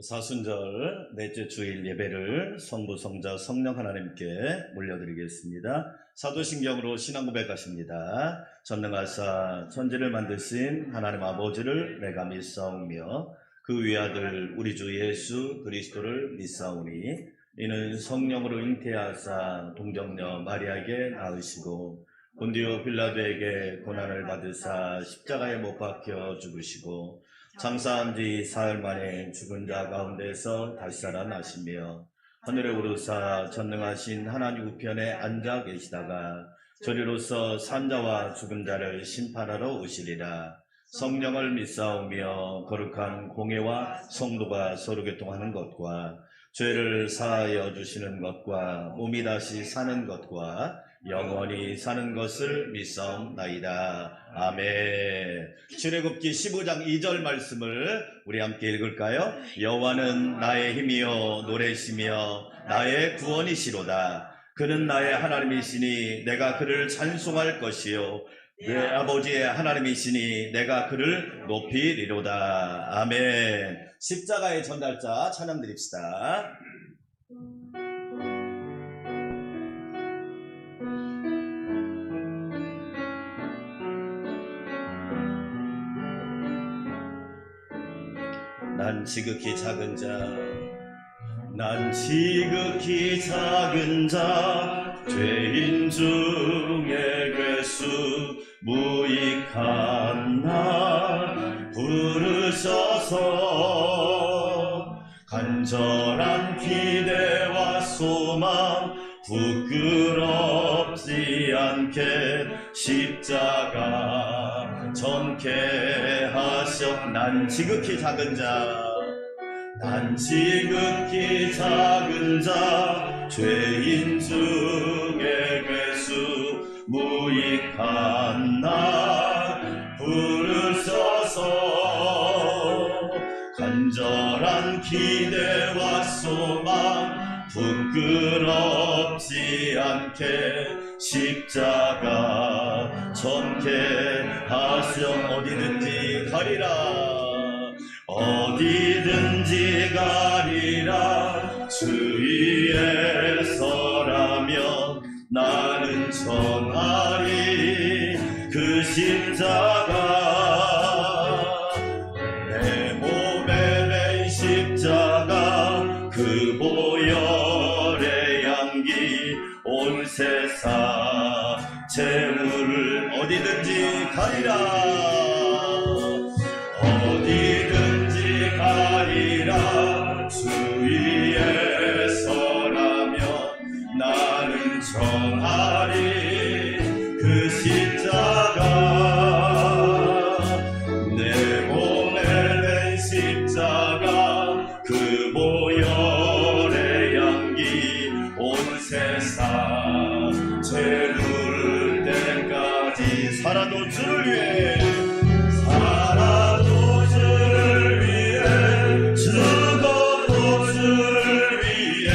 사순절 넷째 주일 예배를 성부, 성자, 성령 하나님께 물려드리겠습니다. 사도신경으로 신앙 고백하십니다. 전능하사 천지를 만드신 하나님 아버지를 내가 믿사오며 그 외아들 우리 주 예수 그리스도를 믿사오니 이는 성령으로 잉태하사 동정녀 마리아에게 낳으시고 본디오 빌라도에게 고난을 받으사 십자가에 못 박혀 죽으시고 장사한 지 사흘 만에 죽은 자 가운데서 다시 살아나시며 하늘에 오르사 전능하신 하나님 우편에 앉아 계시다가 저리로서 산자와 죽은 자를 심판하러 오시리라. 성령을 믿사오며 거룩한 공회와 성도가 서로 교통하는 것과 죄를 사하여 주시는 것과 몸이 다시 사는 것과 영원히 사는 것을 믿사옵나이다. 아멘. 출애굽기 15장 2절 말씀을 우리 함께 읽을까요? 여호와는 나의 힘이요 노래시며 나의 구원이시로다. 그는 나의 하나님이시니 내가 그를 찬송할 것이요 내 아버지의 하나님이시니 내가 그를 높이리로다. 아멘. 십자가의 전달자 찬양 드립시다. 난 지극히 작은 자, 난 지극히 작은 자, 죄인 중에 괴수 무익한 나 부르셔서 간절한 기대와 소망 부끄럽지 않게 십자가 전케 하셔. 난 지극히 작은 자, 난 지극히 작은 자, 죄인 중에 괴수 무익한 나 부르셔서 간절한 기대와 소망 부끄럽지 않게 십자가 전케 하셔. 어디든지 가리라, 어디든지 가리라. 주위에 서라면 나는 전하리. 그 십자가 내 몸에 맨 십자가 그 보혈의 향기 온 세상 채울. 어디든지 가리라, 어디든지 가리라. 주위에 서라면 나는 전하리. 그 십자가 내 몸에 맨 십자가 그 보혈의 향기 온 세상 채울 때까지 살아도 주를 위해, 살아도 주를 위해, 죽어도 주를 위해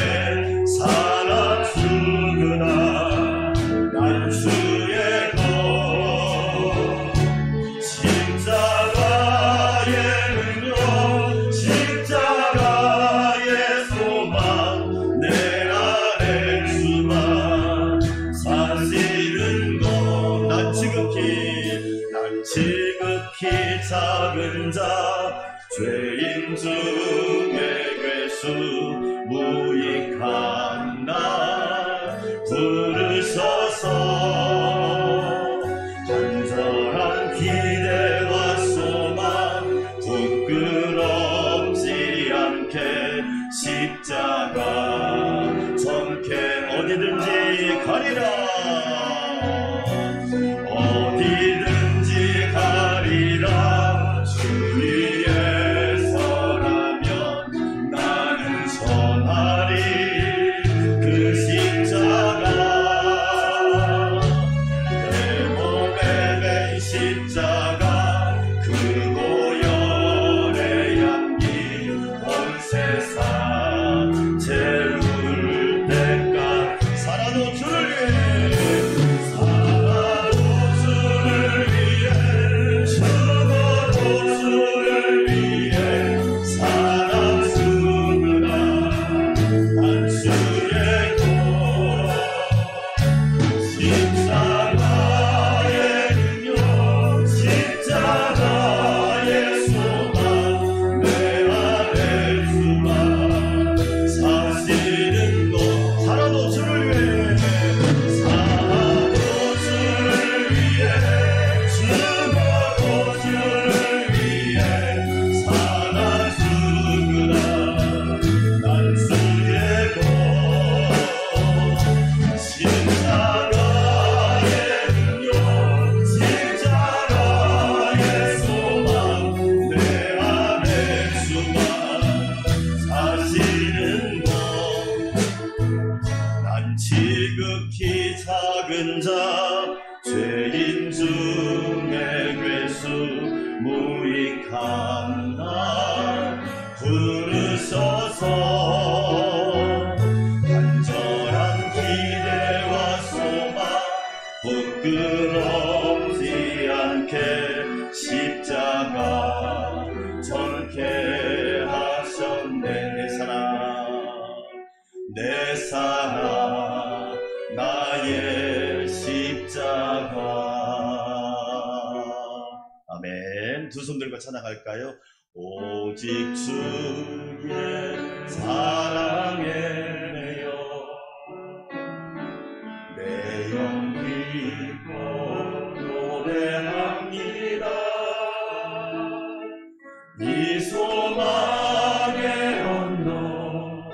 살아 죽으나 난 주의 것. 십자가의 능력, 십자가의 소망, 내 안에 주만 사시는 것. 난 지극히 작은 자, 죄인 중에 괴수 무익한 나 부르셔서 간절한 기대와 소망 부끄럽지 않게 십자가 전케. 어디든지 가리라, 어디든지 가리라. 주위에 서라면 나는 전 부끄럽지 않게 십자가 전케 하셨네. 내 사랑 나의 십자가. 아멘. 두 손 들고 찬양할까요? 오직 주의 사랑에 매여 내 영 기뻐 노래합니다. 이 소망의 언덕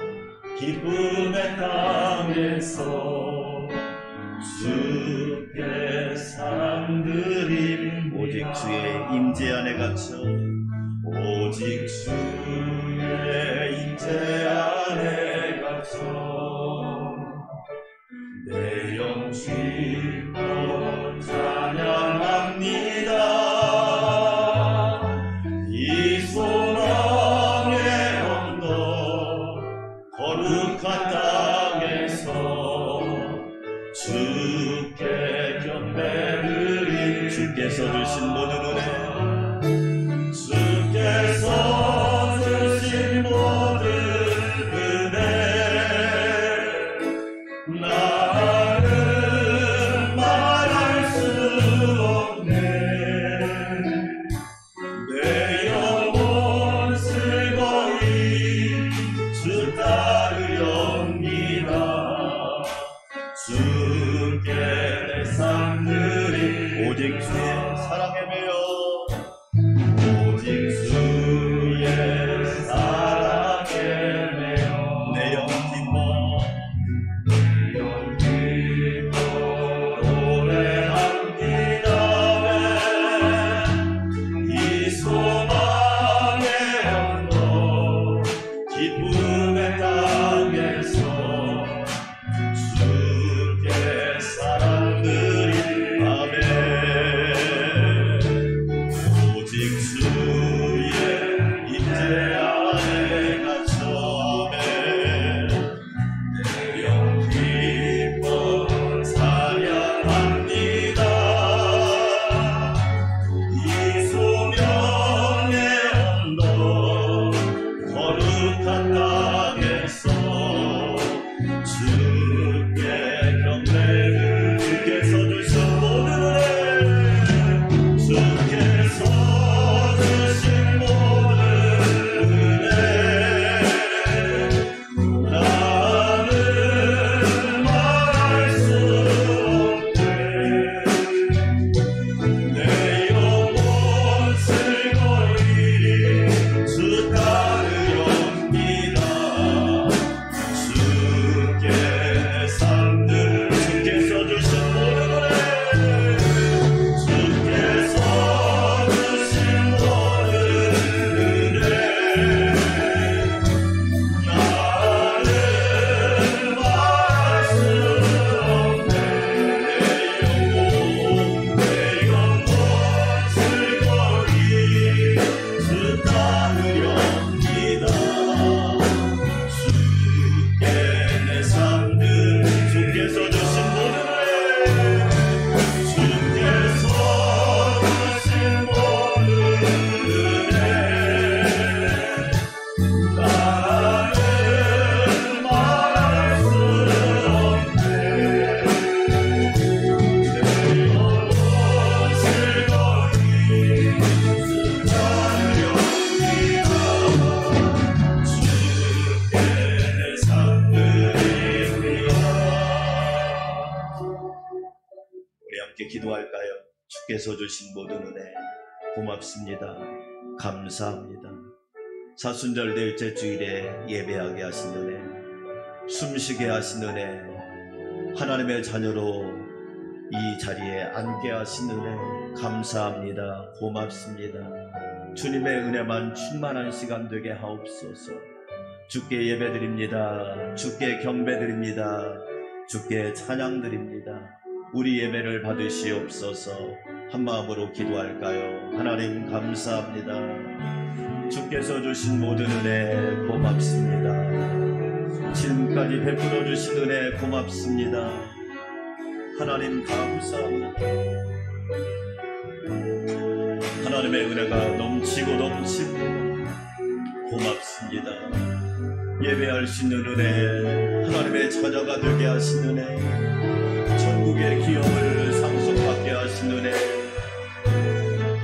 기쁨의 땅에서 주께 사랑드림. 오직 주의 임재 안에 갇혀 오직 주의 임재 안에 갇혀 내 영 기뻐 찬양합니다. 이 소망의 언덕 거룩한 땅에서 주께 경배드리. 주께서 주신 모든 은혜, 주께서 주신 모든 은혜 나는 말할 수 없네. 내 영혼 슬거이 주 따르렵니다. 주께 내 삶들이 오직 주의 사랑에 매여 오직 주의 사랑에 매여 내 영 기뻐 노래합니다. 이 소망의 언덕 기쁨의 땅에서 주께 사랑드리. 아멘. 오직 주의 임재 안에 갇혀 아멘. 내 영 기뻐 찬양합니다. 이 소명의 언덕 거룩한 땅에서 주께 경배를. 주께서 주신 모든 은혜, 주께서 주신 모든 은혜 나는 말할 수 없네. 내 영혼 슬거이 주 따르렵니다. 주께 삶들 주께서 주신 모든 은혜, 주께서 주신 모든 은혜 나는 말할 수 없네. 내 영혼 슬거이 주 따르렵니다. 주께 내 삶들 주께서 주신 모든 은혜, 주께서 주신 모든 은혜 나는 말할 수 없네. 내 영혼 슬거이 주 따르렵니다. 주께 내 삶들입니다. 우리 함께 기도할까요? 주께서 주신 모든 은혜 고맙습니다. 감사합니다. 사순절대일째 주일에 예배하게 하신 은혜, 숨쉬게 하신 은혜, 하나님의 자녀로 이 자리에 앉게 하신 은혜 감사합니다. 고맙습니다. 주님의 은혜만 충만한 시간 되게 하옵소서. 주께 예배드립니다. 주께 경배드립니다. 주께 찬양드립니다. 우리 예배를 받으시옵소서. 한마음으로 기도할까요? 하나님 감사합니다. 주께서 주신 모든 은혜 고맙습니다. 지금까지 베풀어 주신 은혜 고맙습니다. 하나님 감사합니다. 하나님의 은혜가 넘치고 넘칩니다. 고맙습니다. 예배할 수 있는 은혜, 하나님의 자녀가 되게 하신 은혜, 천국의 기업을 상속받게 하신 은혜,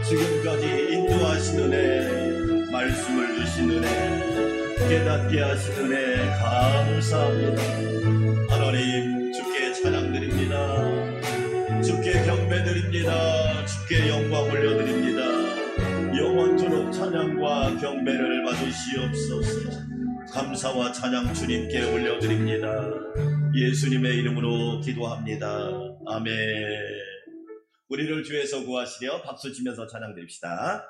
지금까지 인도하신 은혜, 말씀을 주신 은혜, 깨닫게 하신 은혜 감사합니다. 하나님 주께 찬양드립니다. 주께 경배드립니다. 주께 영광 올려드립니다. 영원토록 찬양과 경배를 받으시옵소서. 감사와 찬양 주님께 올려드립니다. 예수님의 이름으로 기도합니다. 아멘. 우리를 주에서 구하시려 박수 치면서 찬양드립시다.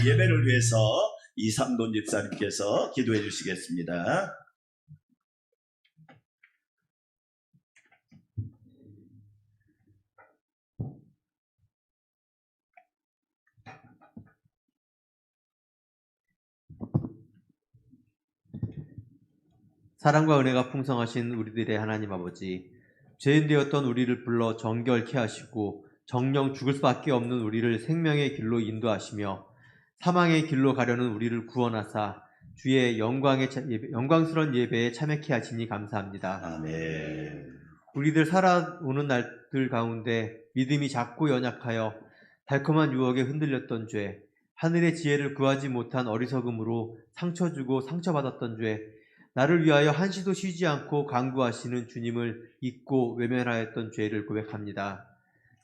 예배를 위해서 이상돈 집사님께서 기도해 주시겠습니다. 사랑과 은혜가 풍성하신 우리들의 하나님 아버지, 죄인 되었던 우리를 불러 정결케 하시고 정령 죽을 수밖에 없는 우리를 생명의 길로 인도하시며 사망의 길로 가려는 우리를 구원하사 주의 영광스러운 예배에 참여케 하시니 감사합니다. 아멘. 우리들 살아오는 날들 가운데 믿음이 작고 연약하여 달콤한 유혹에 흔들렸던 죄, 하늘의 지혜를 구하지 못한 어리석음으로 상처 주고 상처받았던 죄, 나를 위하여 한시도 쉬지 않고 간구하시는 주님을 잊고 외면하였던 죄를 고백합니다.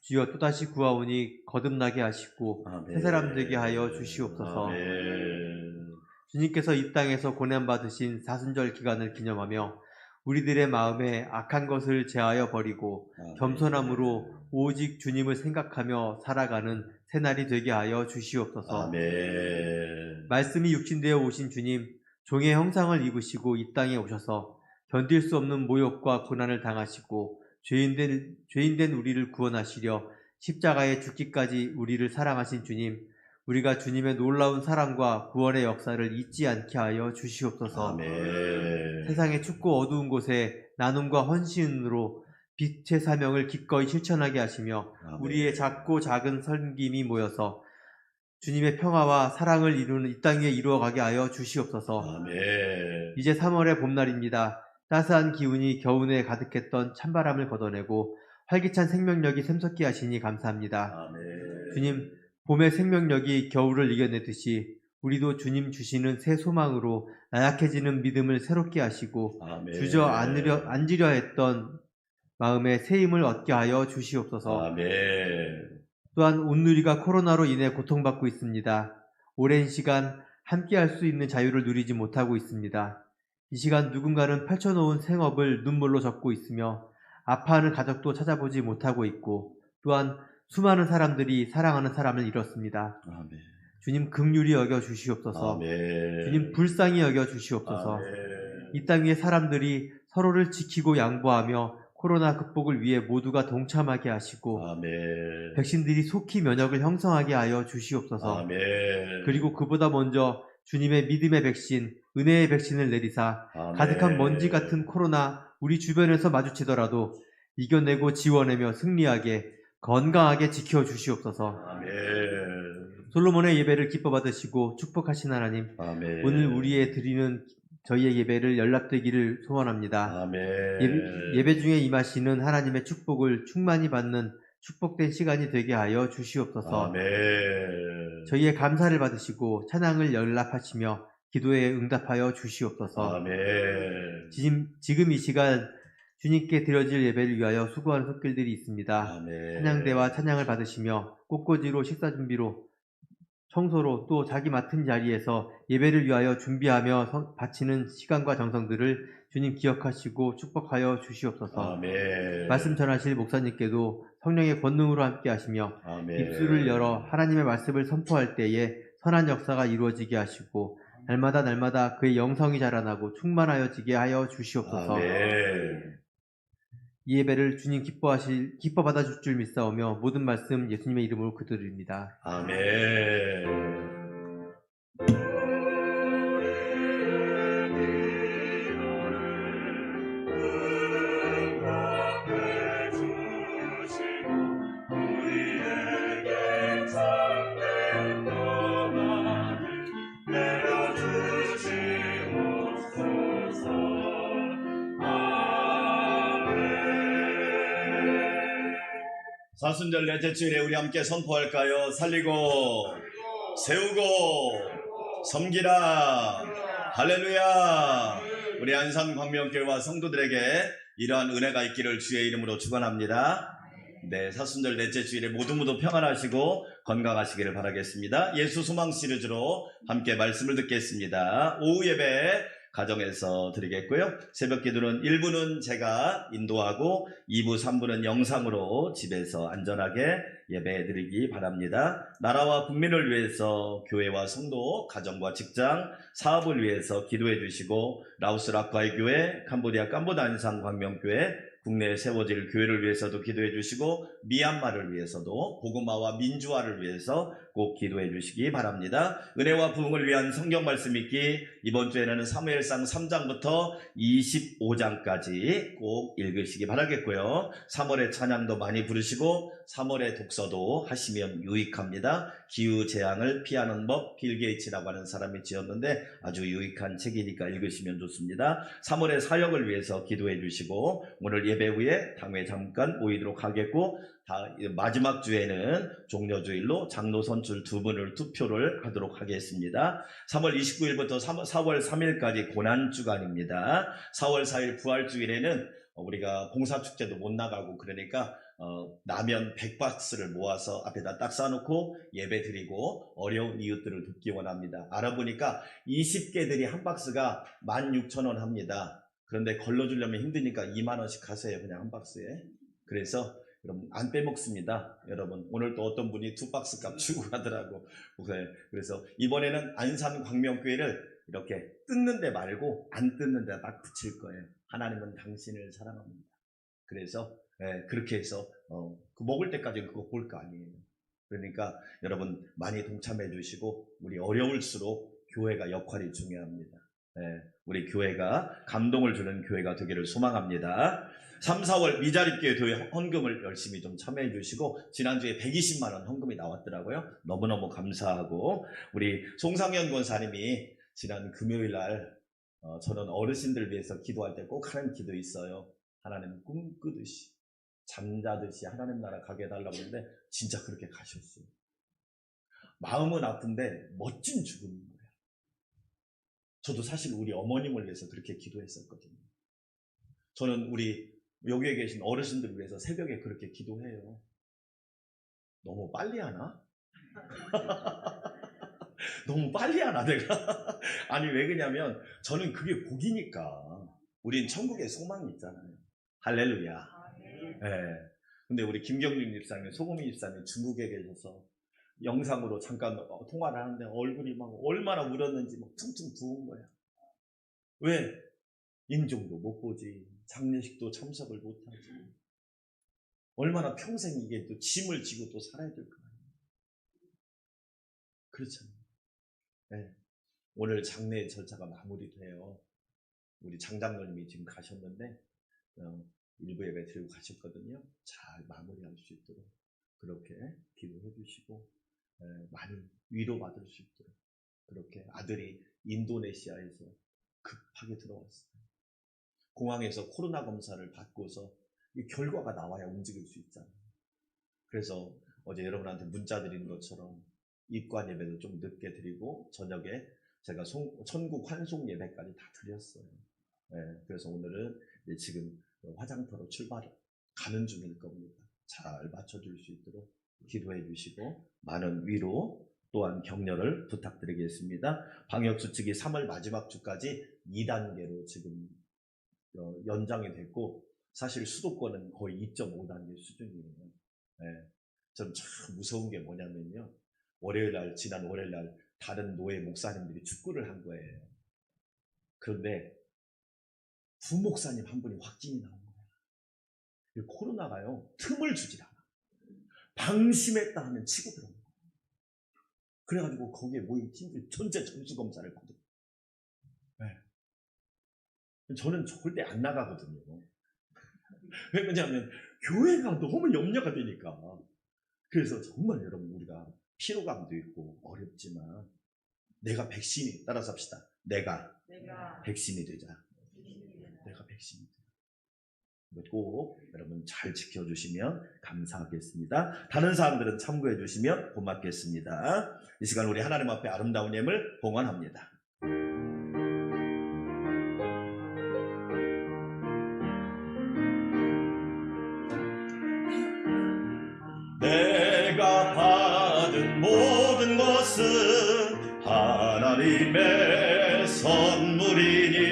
주여 또다시 구하오니 거듭나게 하시고 아멘. 새 사람 되게 하여 주시옵소서. 아멘. 주님께서 이 땅에서 고난받으신 사순절 기간을 기념하며 우리들의 마음에 악한 것을 제하여 버리고 겸손함으로 오직 주님을 생각하며 살아가는 새날이 되게 하여 주시옵소서. 아멘. 말씀이 육신되어 오신 주님, 종의 형상을 입으시고 이 땅에 오셔서 견딜 수 없는 모욕과 고난을 당하시고 죄인된 우리를 구원하시려 십자가에 죽기까지 우리를 사랑하신 주님, 우리가 주님의 놀라운 사랑과 구원의 역사를 잊지 않게 하여 주시옵소서. 아멘. 세상의 춥고 어두운 곳에 나눔과 헌신으로 빛의 사명을 기꺼이 실천하게 하시며 아멘. 우리의 작고 작은 섬김이 모여서 주님의 평화와 사랑을 이루는 이 땅 위에 이루어가게 하여 주시옵소서. 아멘. 이제 3월의 봄날입니다. 따스한 기운이 겨우내에 가득했던 찬바람을 걷어내고 활기찬 생명력이 샘솟게 하시니 감사합니다. 아멘. 주님, 봄의 생명력이 겨울을 이겨내듯이 우리도 주님 주시는 새 소망으로 나약해지는 믿음을 새롭게 하시고 아멘. 주저앉으려 했던 마음에 새 힘을 얻게 하여 주시옵소서. 아멘. 또한 온누리가 코로나로 인해 고통받고 있습니다. 오랜 시간 함께할 수 있는 자유를 누리지 못하고 있습니다. 이 시간 누군가는 펼쳐놓은 생업을 눈물로 접고 있으며 아파하는 가족도 찾아보지 못하고 있고 또한 수많은 사람들이 사랑하는 사람을 잃었습니다. 아멘. 주님 긍휼히 여겨 주시옵소서. 아멘. 주님 불쌍히 여겨 주시옵소서. 아멘. 이 땅 위에 사람들이 서로를 지키고 양보하며 코로나 극복을 위해 모두가 동참하게 하시고 아멘. 백신들이 속히 면역을 형성하게 하여 주시옵소서. 아멘. 그리고 그보다 먼저 주님의 믿음의 백신, 은혜의 백신을 내리사 아멘. 가득한 먼지 같은 코로나 우리 주변에서 마주치더라도 이겨내고 지워내며 승리하게 건강하게 지켜주시옵소서. 아멘. 솔로몬의 예배를 기뻐 받으시고 축복하신 하나님, 아멘. 오늘 우리의 드리는 저희의 예배를 연락되기를 소원합니다. 아멘. 예배 중에 임하시는 하나님의 축복을 충만히 받는 축복된 시간이 되게 하여 주시옵소서. 아멘. 저희의 감사를 받으시고 찬양을 연락하시며 기도에 응답하여 주시옵소서. 아멘. 지금 이 시간 주님께 드려질 예배를 위하여 수고하는 손길들이 있습니다. 아멘. 찬양대와 찬양을 받으시며 꽃꽂이로 식사 준비로 청소로 또 자기 맡은 자리에서 예배를 위하여 준비하며 바치는 시간과 정성들을 주님 기억하시고 축복하여 주시옵소서. 아멘. 말씀 전하실 목사님께도 성령의 권능으로 함께 하시며 아멘. 입술을 열어 하나님의 말씀을 선포할 때에 선한 역사가 이루어지게 하시고 날마다 그의 영성이 자라나고 충만하여지게 하여 주시옵소서. 아멘. 이 예배를 주님 기뻐 받아줄 줄 믿사오며 모든 말씀 예수님의 이름으로 기도드립니다. 아멘. 사순절 넷째 주일에 우리 함께 선포할까요? 살리고 세우고 섬기라. 할렐루야. 우리 안산광명교회와 성도들에게 이러한 은혜가 있기를 주의 이름으로 축원합니다. 네, 사순절 넷째 주일에 모두 평안하시고 건강하시기를 바라겠습니다. 예수 소망 시리즈로 함께 말씀을 듣겠습니다. 오후 예배 가정에서 드리겠고요. 새벽 기도는 1부는 제가 인도하고 2부, 3부는 영상으로 집에서 안전하게 예배 드리기 바랍니다. 나라와 국민을 위해서 교회와 성도, 가정과 직장, 사업을 위해서 기도해 주시고 라오스 라카이 교회, 캄보디아 깜보단산 광명교회, 국내에 세워질 교회를 위해서도 기도해 주시고 미얀마를 위해서도 복음화와 민주화를 위해서 꼭 기도해 주시기 바랍니다. 은혜와 부흥을 위한 성경 말씀 읽기 이번 주에는 사무엘상 3장부터 25장까지 꼭 읽으시기 바라겠고요. 3월에 찬양도 많이 부르시고 3월에 독서도 하시면 유익합니다. 기후재앙을 피하는 법, 빌 게이츠라고 하는 사람이 지었는데 아주 유익한 책이니까 읽으시면 좋습니다. 3월의 사역을 위해서 기도해 주시고 오늘 예배 후에 당회 잠깐 모이도록 하겠고 마지막 주에는 종료주일로 장로 선출 2분을 투표를 하도록 하겠습니다. 3월 29일부터 4월 3일까지 고난주간입니다. 4월 4일 부활주일에는 우리가 봉사축제도 못 나가고 그러니까 라면 100박스를 모아서 앞에다 딱 쌓아놓고 예배 드리고 어려운 이웃들을 돕기 원합니다. 알아보니까 20개들이 한 박스가 16,000원 합니다. 그런데 걸러주려면 힘드니까 2만원씩 하세요. 그냥 한 박스에. 그래서 여러분 안 빼먹습니다. 여러분 오늘 또 어떤 분이 2박스 값 주고 가더라고. 그래서 이번에는 안산 광명교회를 이렇게 뜯는 데 말고 안 뜯는 데다 딱 붙일 거예요. 하나님은 당신을 사랑합니다. 그래서 그렇게 해서 그 먹을 때까지 그거 볼 거 아니에요. 그러니까 여러분 많이 동참해 주시고 우리 어려울수록 교회가 역할이 중요합니다. 우리 교회가 감동을 주는 교회가 되기를 소망합니다. 3, 4월 미자립교회 교회 헌금을 열심히 좀 참여해 주시고 지난주에 120만 원 헌금이 나왔더라고요. 너무너무 감사하고 우리 송상현 권사님이 지난 금요일 날 저는 어르신들 위해서 기도할 때 꼭 하는 기도 있어요. 하나님 꿈꾸듯이 잠자듯이 하나님 나라 가게 해달라고 했는데 진짜 그렇게 가셨어요. 마음은 아픈데 멋진 죽음인 거예요. 저도 사실 우리 어머님을 위해서 그렇게 기도했었거든요. 저는 우리 여기에 계신 어르신들을 위해서 새벽에 그렇게 기도해요. 너무 빨리 하나? 너무 빨리 하나 내가? 아니 왜 그러냐면 저는 그게 복이니까. 우린 천국에 소망이 있잖아요. 할렐루야. 근데 우리 김경림 집사님, 소금이 집사님 중국에 계셔서 영상으로 잠깐 통화를 하는데 얼굴이 막 얼마나 울었는지 막 퉁퉁 부은 거야. 왜? 임종도 못 보지, 장례식도 참석을 못 하지. 얼마나 평생 이게 또 짐을 지고 또 살아야 될 거 아니에요. 그렇잖아요. 오늘 장례 절차가 마무리돼요. 우리 장장로님이 지금 가셨는데 일부 예배 드리고 가셨거든요. 잘 마무리할 수 있도록 그렇게 기도해 주시고 많이 위로받을 수 있도록. 그렇게 아들이 인도네시아에서 급하게 들어왔어요. 공항에서 코로나 검사를 받고서 이 결과가 나와야 움직일 수 있잖아요. 그래서 어제 여러분한테 문자 드린 것처럼 입관 예배도 좀 늦게 드리고 저녁에 제가 천국 환송 예배까지 다 드렸어요. 그래서 오늘은 지금 화장터로 가는 중일 겁니다. 잘 맞춰줄 수 있도록 기도해 주시고 많은 위로 또한 격려를 부탁드리겠습니다. 방역수칙이 3월 마지막 주까지 2단계로 지금 연장이 됐고 사실 수도권은 거의 2.5단계 수준이에요. 전 참 무서운 게 뭐냐면요. 지난 월요일 날 다른 노예 목사님들이 축구를 한 거예요. 그런데 부목사님 한 분이 확진이 나온 거예요. 코로나가요 틈을 주질 않아. 방심했다 하면 치고 들어온 거예요. 그래가지고 거기에 모인 팀들 전체 전수검사를 받은 거예요. 저는 절대 안 나가거든요. 왜 그러냐면 교회가 너무 염려가 되니까. 그래서 정말 여러분 우리가 피로감도 있고 어렵지만 내가 백신이 따라서 합시다. 내가 백신이 되자. 내가 백신이 되자. 꼭 여러분 잘 지켜주시면 감사하겠습니다. 다른 사람들은 참고해 주시면 고맙겠습니다. 이 시간 우리 하나님 앞에 아름다운 예물 봉헌합니다. 내가 받은 모든 것은 하나님의 선물이니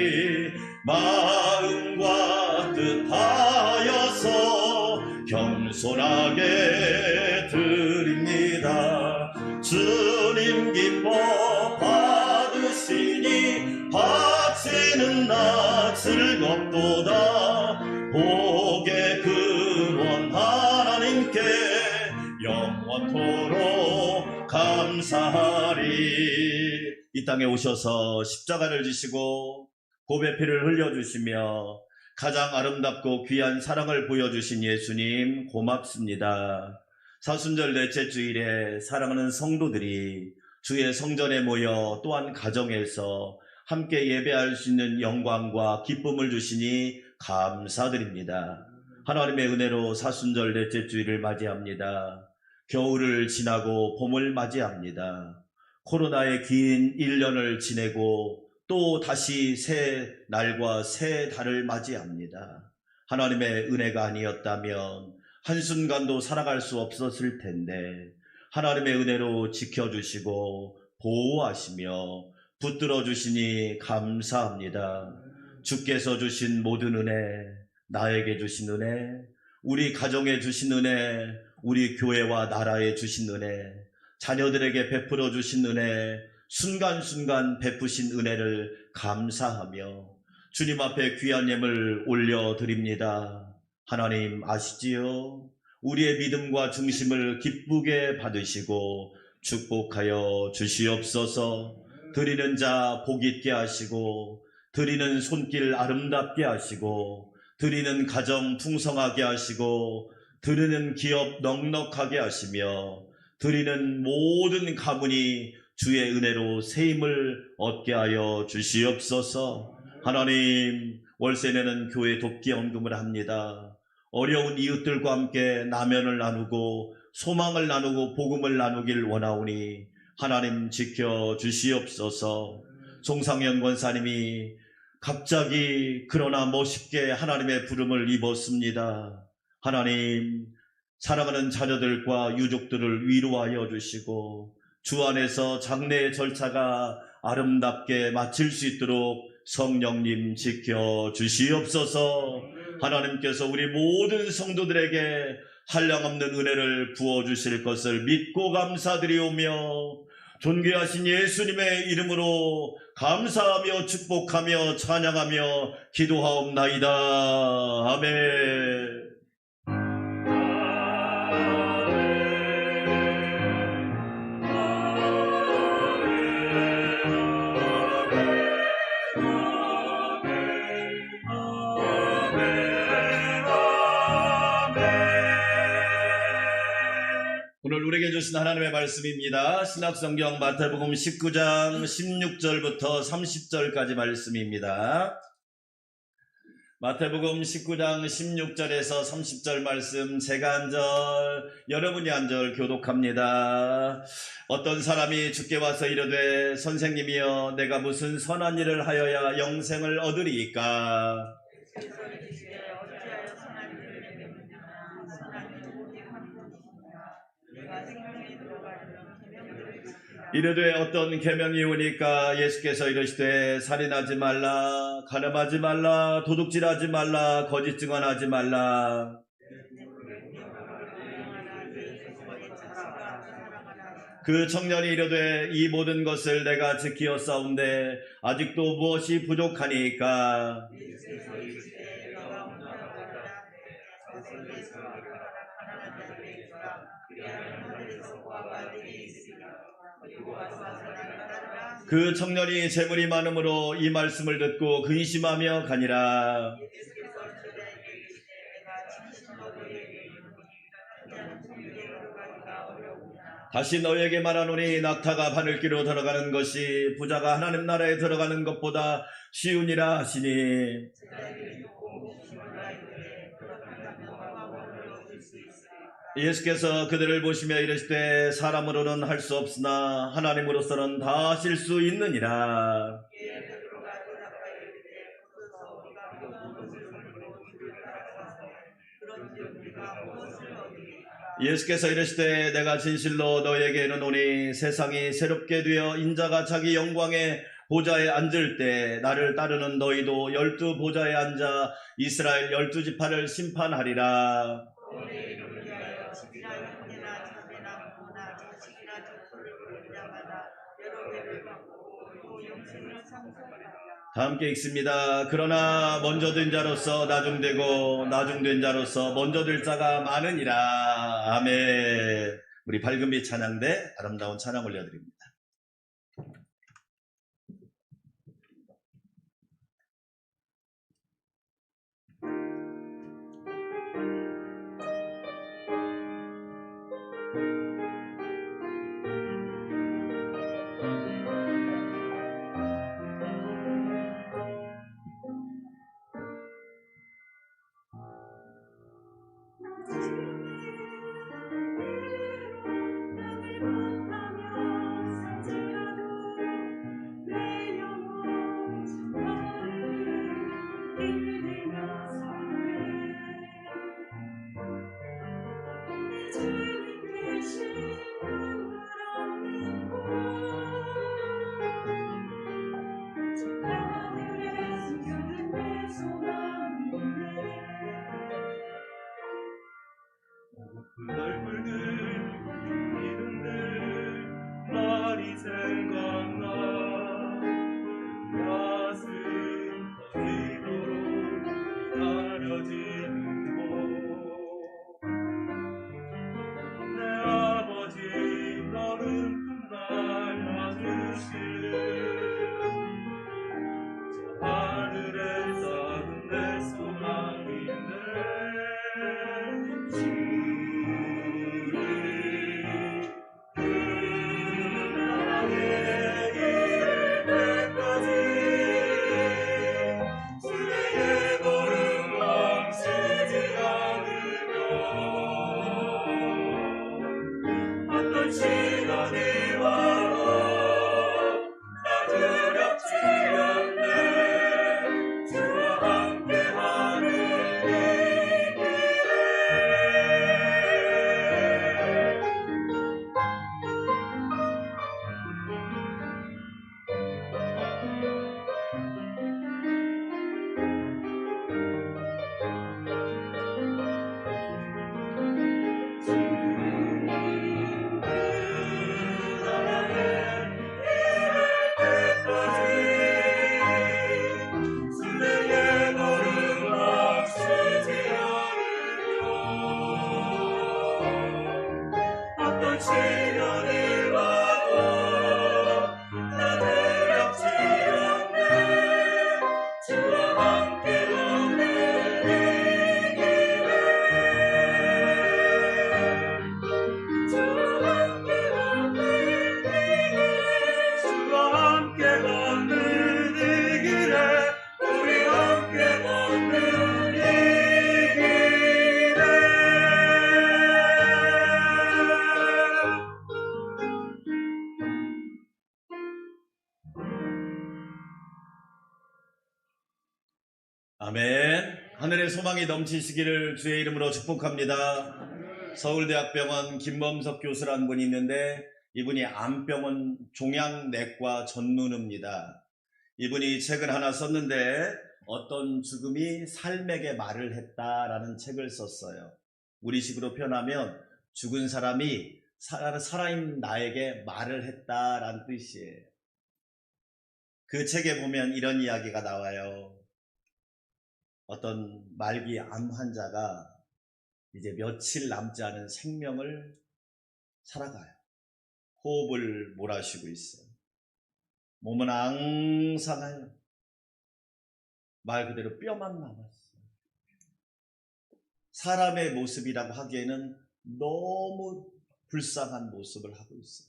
마음과 뜻하여서 겸손하게 드립니다. 주님 기뻐 받으시니 바치는 나 즐겁도다. 복의 근원 하나님께 영원토록 감사하리. 이 땅에 오셔서 십자가를 지시고 보배 피를 흘려주시며 가장 아름답고 귀한 사랑을 보여주신 예수님 고맙습니다. 사순절 넷째 주일에 사랑하는 성도들이 주의 성전에 모여 또한 가정에서 함께 예배할 수 있는 영광과 기쁨을 주시니 감사드립니다. 하나님의 은혜로 사순절 넷째 주일을 맞이합니다. 겨울을 지나고 봄을 맞이합니다. 코로나의 긴 1년을 지내고 또 다시 새 날과 새 달을 맞이합니다. 하나님의 은혜가 아니었다면 한순간도 살아갈 수 없었을 텐데 하나님의 은혜로 지켜주시고 보호하시며 붙들어 주시니 감사합니다. 주께서 주신 모든 은혜, 나에게 주신 은혜, 우리 가정에 주신 은혜, 우리 교회와 나라에 주신 은혜, 자녀들에게 베풀어 주신 은혜, 순간순간 베푸신 은혜를 감사하며 주님 앞에 귀한 예물 올려드립니다. 하나님 아시지요? 우리의 믿음과 중심을 기쁘게 받으시고 축복하여 주시옵소서. 드리는 자 복 있게 하시고 드리는 손길 아름답게 하시고 드리는 가정 풍성하게 하시고 드리는 기업 넉넉하게 하시며 드리는 모든 가문이 주의 은혜로 세임을 얻게 하여 주시옵소서. 하나님, 월세 내는 교회 돕기 헌금을 합니다. 어려운 이웃들과 함께 나면을 나누고 소망을 나누고 복음을 나누길 원하오니 하나님 지켜 주시옵소서. 송상현 권사님이 갑자기 그러나 멋있게 하나님의 부름을 입었습니다. 하나님, 사랑하는 자녀들과 유족들을 위로하여 주시고 주 안에서 장례의 절차가 아름답게 마칠 수 있도록 성령님 지켜 주시옵소서. 하나님께서 우리 모든 성도들에게 한량없는 은혜를 부어주실 것을 믿고 감사드리오며 존귀하신 예수님의 이름으로 감사하며 축복하며 찬양하며 기도하옵나이다. 아멘. 오늘 우리에게 주신 하나님의 말씀입니다. 신약성경 마태복음 19장 16절부터 30절까지 말씀입니다. 마태복음 19장 16절에서 30절 말씀, 제가 한 절, 여러분이 한 절 교독합니다. 어떤 사람이 주께 와서 이르되 선생님이여 내가 무슨 선한 일을 하여야 영생을 얻으리이까? 이르되 어떤 계명이 오니까 예수께서 이르시되 살인하지 말라, 간음하지 말라, 도둑질하지 말라, 거짓 증언하지 말라. 그 청년이 이르되 이 모든 것을 내가 지키었사온데 아직도 무엇이 부족하니까? 그 청년이 재물이 많음으로 이 말씀을 듣고 근심하며 가니라. 다시 너에게 말하노니 낙타가 바늘귀로 들어가는 것이 부자가 하나님 나라에 들어가는 것보다 쉬우니라 하시니, 예수께서 그들을 보시며 이르시되 사람으로는 할 수 없으나 하나님으로서는 다 하실 수 있느니라. 예수께서 이르시되 내가 진실로 너희에게 이르노니 세상이 새롭게 되어 인자가 자기 영광에 보좌에 앉을 때 나를 따르는 너희도 12보좌에 앉아 이스라엘 12지파를 심판하리라. 내 이름을 위하여 집이나 형제나 자매나 부모나 자식이나 족속을 부른 자마다 여러 배를 받고 또 영생을 상속하리라. 다 함께 읽습니다. 그러나 먼저 된 자로서 나중되고 나중된 자로서 먼저 될 자가 많으니라. 아멘. 우리 밝은 빛 찬양대 아름다운 찬양 올려드립니다. 날 붉은 이른데 말이 생각나 가슴 터지도록 가려지는 곳내 아버지 너는 날 맞으시는 저 하늘에 쌓은 내 소망인데 시간이 와도 나 두렵지 않네 주와 함께하는 이 길에 시련이 와도 나 두렵지 않네 주와 함께하는 이 길에 주와 함께하는 이 길에 주와 함께하는 이 길에 우리 함께 걷는 이 길에 아멘. 하늘의 소망이 넘치시기를 주의 이름으로 축복합니다. 서울대학병원 김범석 교수라는 분이 있는데 이분이 암병원 종양내과 전문의입니다. 이분이 책을 하나 썼는데 어떤 죽음이 삶에게 말을 했다라는 책을 썼어요. 우리식으로 표현하면 죽은 사람이 살아있는 나에게 말을 했다라는 뜻이에요. 그 책에 보면 이런 이야기가 나와요. 어떤 말기 암 환자가 이제 며칠 남지 않은 생명을 살아가요. 호흡을 몰아쉬고 있어요. 몸은 앙상해요. 말 그대로 뼈만 남았어요. 사람의 모습이라고 하기에는 너무 불쌍한 모습을 하고 있어요.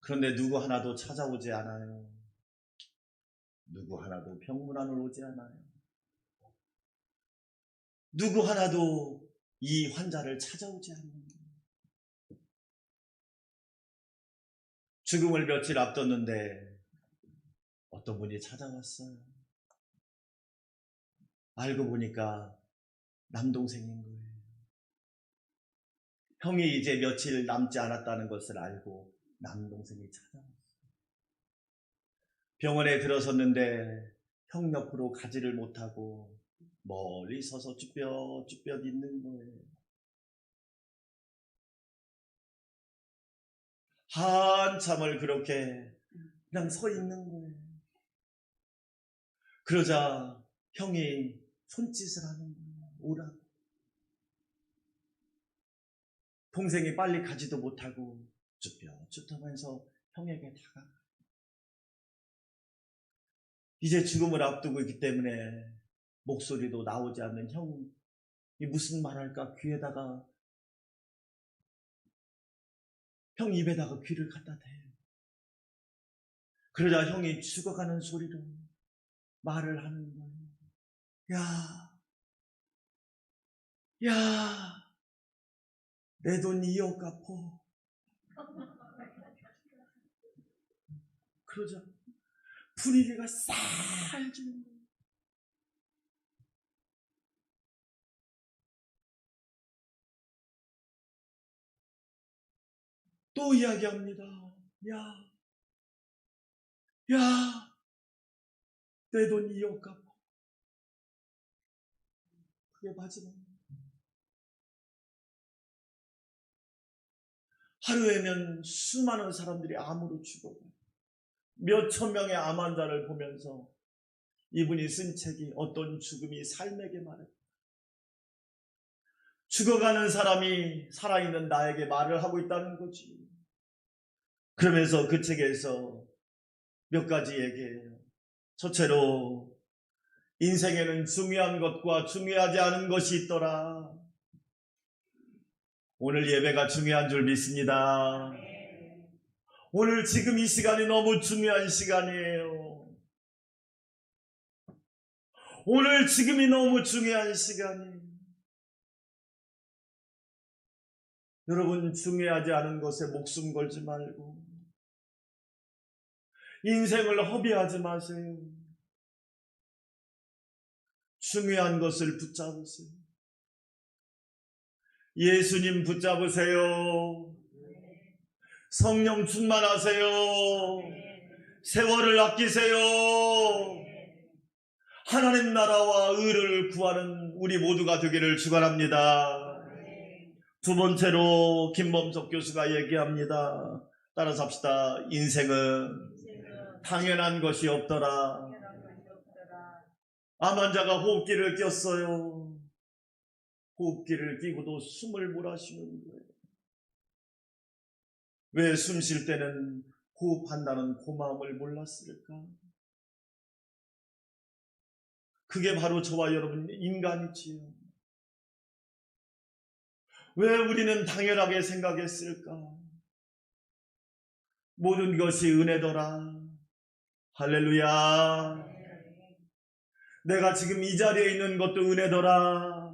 그런데 누구 하나도 찾아오지 않아요. 누구 하나도 병문안을 오지 않아요. 누구 하나도 이 환자를 찾아오지 않는다. 죽음을 며칠 앞뒀는데 어떤 분이 찾아왔어요. 알고 보니까 남동생인 거예요. 형이 이제 며칠 남지 않았다는 것을 알고 남동생이 찾아왔어요. 병원에 들어섰는데 형 옆으로 가지를 못하고 멀리 서서 쭈뼛쭈뼛 있는 거예요. 한참을 그렇게 그냥 서 있는 거예요. 그러자 형이 손짓을 하는 거예요. 오라고. 동생이 빨리 가지도 못하고 쭈뼛쭈뼛하면서 형에게 다가가. 이제 죽음을 앞두고 있기 때문에 목소리도 나오지 않는 형이 무슨 말할까 귀에다가, 형 입에다가 귀를 갖다 대요. 그러자 형이 죽어가는 소리로 말을 하는 거예요. 야, 내 돈 2억 갚어. 그러자 분위기가 싸해지는 거예요. 또 이야기합니다. 야, 내 돈 2억 갚아. 그게 마지막. 하루에면 수많은 사람들이 암으로 죽어가요. 몇천 명의 암 환자를 보면서 이분이 쓴 책이 어떤 죽음이 삶에게 말해. 죽어가는 사람이 살아있는 나에게 말을 하고 있다는 거지. 그러면서 그 책에서 몇 가지 얘기해요. 첫째로, 인생에는 중요한 것과 중요하지 않은 것이 있더라. 오늘 예배가 중요한 줄 믿습니다. 오늘 지금 이 시간이 너무 중요한 시간이에요. 오늘 지금이 너무 중요한 시간이에요. 여러분, 중요하지 않은 것에 목숨 걸지 말고 인생을 허비하지 마세요. 중요한 것을 붙잡으세요. 예수님 붙잡으세요. 성령 충만하세요. 세월을 아끼세요. 하나님 나라와 의를 구하는 우리 모두가 되기를 축원합니다. 두 번째로 김범석 교수가 얘기합니다. 따라서 합시다. 인생은 당연한 것이 없더라. 암 환자가 호흡기를 꼈어요. 호흡기를 끼고도 숨을 몰아쉬는 거예요. 왜 숨 쉴 때는 호흡한다는 고마움을 몰랐을까? 그게 바로 저와 여러분 인간이지요. 왜 우리는 당연하게 생각했을까? 모든 것이 은혜더라. 할렐루야. 내가 지금 이 자리에 있는 것도 은혜더라.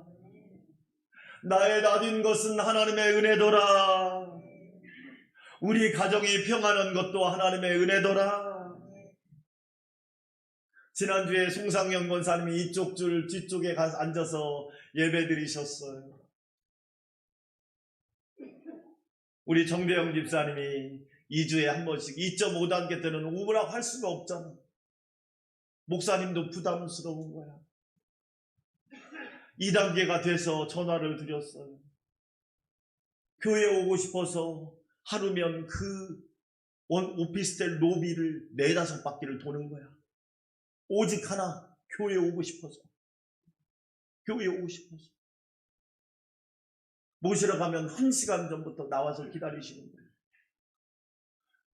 나의 낮은 것은 하나님의 은혜더라. 우리 가정이 평안한 것도 하나님의 은혜더라. 지난주에 송상영 권사님이 이쪽 줄 뒤쪽에 가서 앉아서 예배 드리셨어요. 우리 정대영 집사님이 2주에 한 번씩 2.5단계 때는 오라고 할 수가 없잖아. 목사님도 부담스러운 거야. 2단계가 돼서 전화를 드렸어요. 교회 오고 싶어서 하루면 그 오피스텔 로비를 4-5바퀴를 도는 거야. 오직 하나, 교회 오고 싶어서. 교회 오고 싶어서. 모시러 가면 1시간 전부터 나와서 기다리시는 거예요.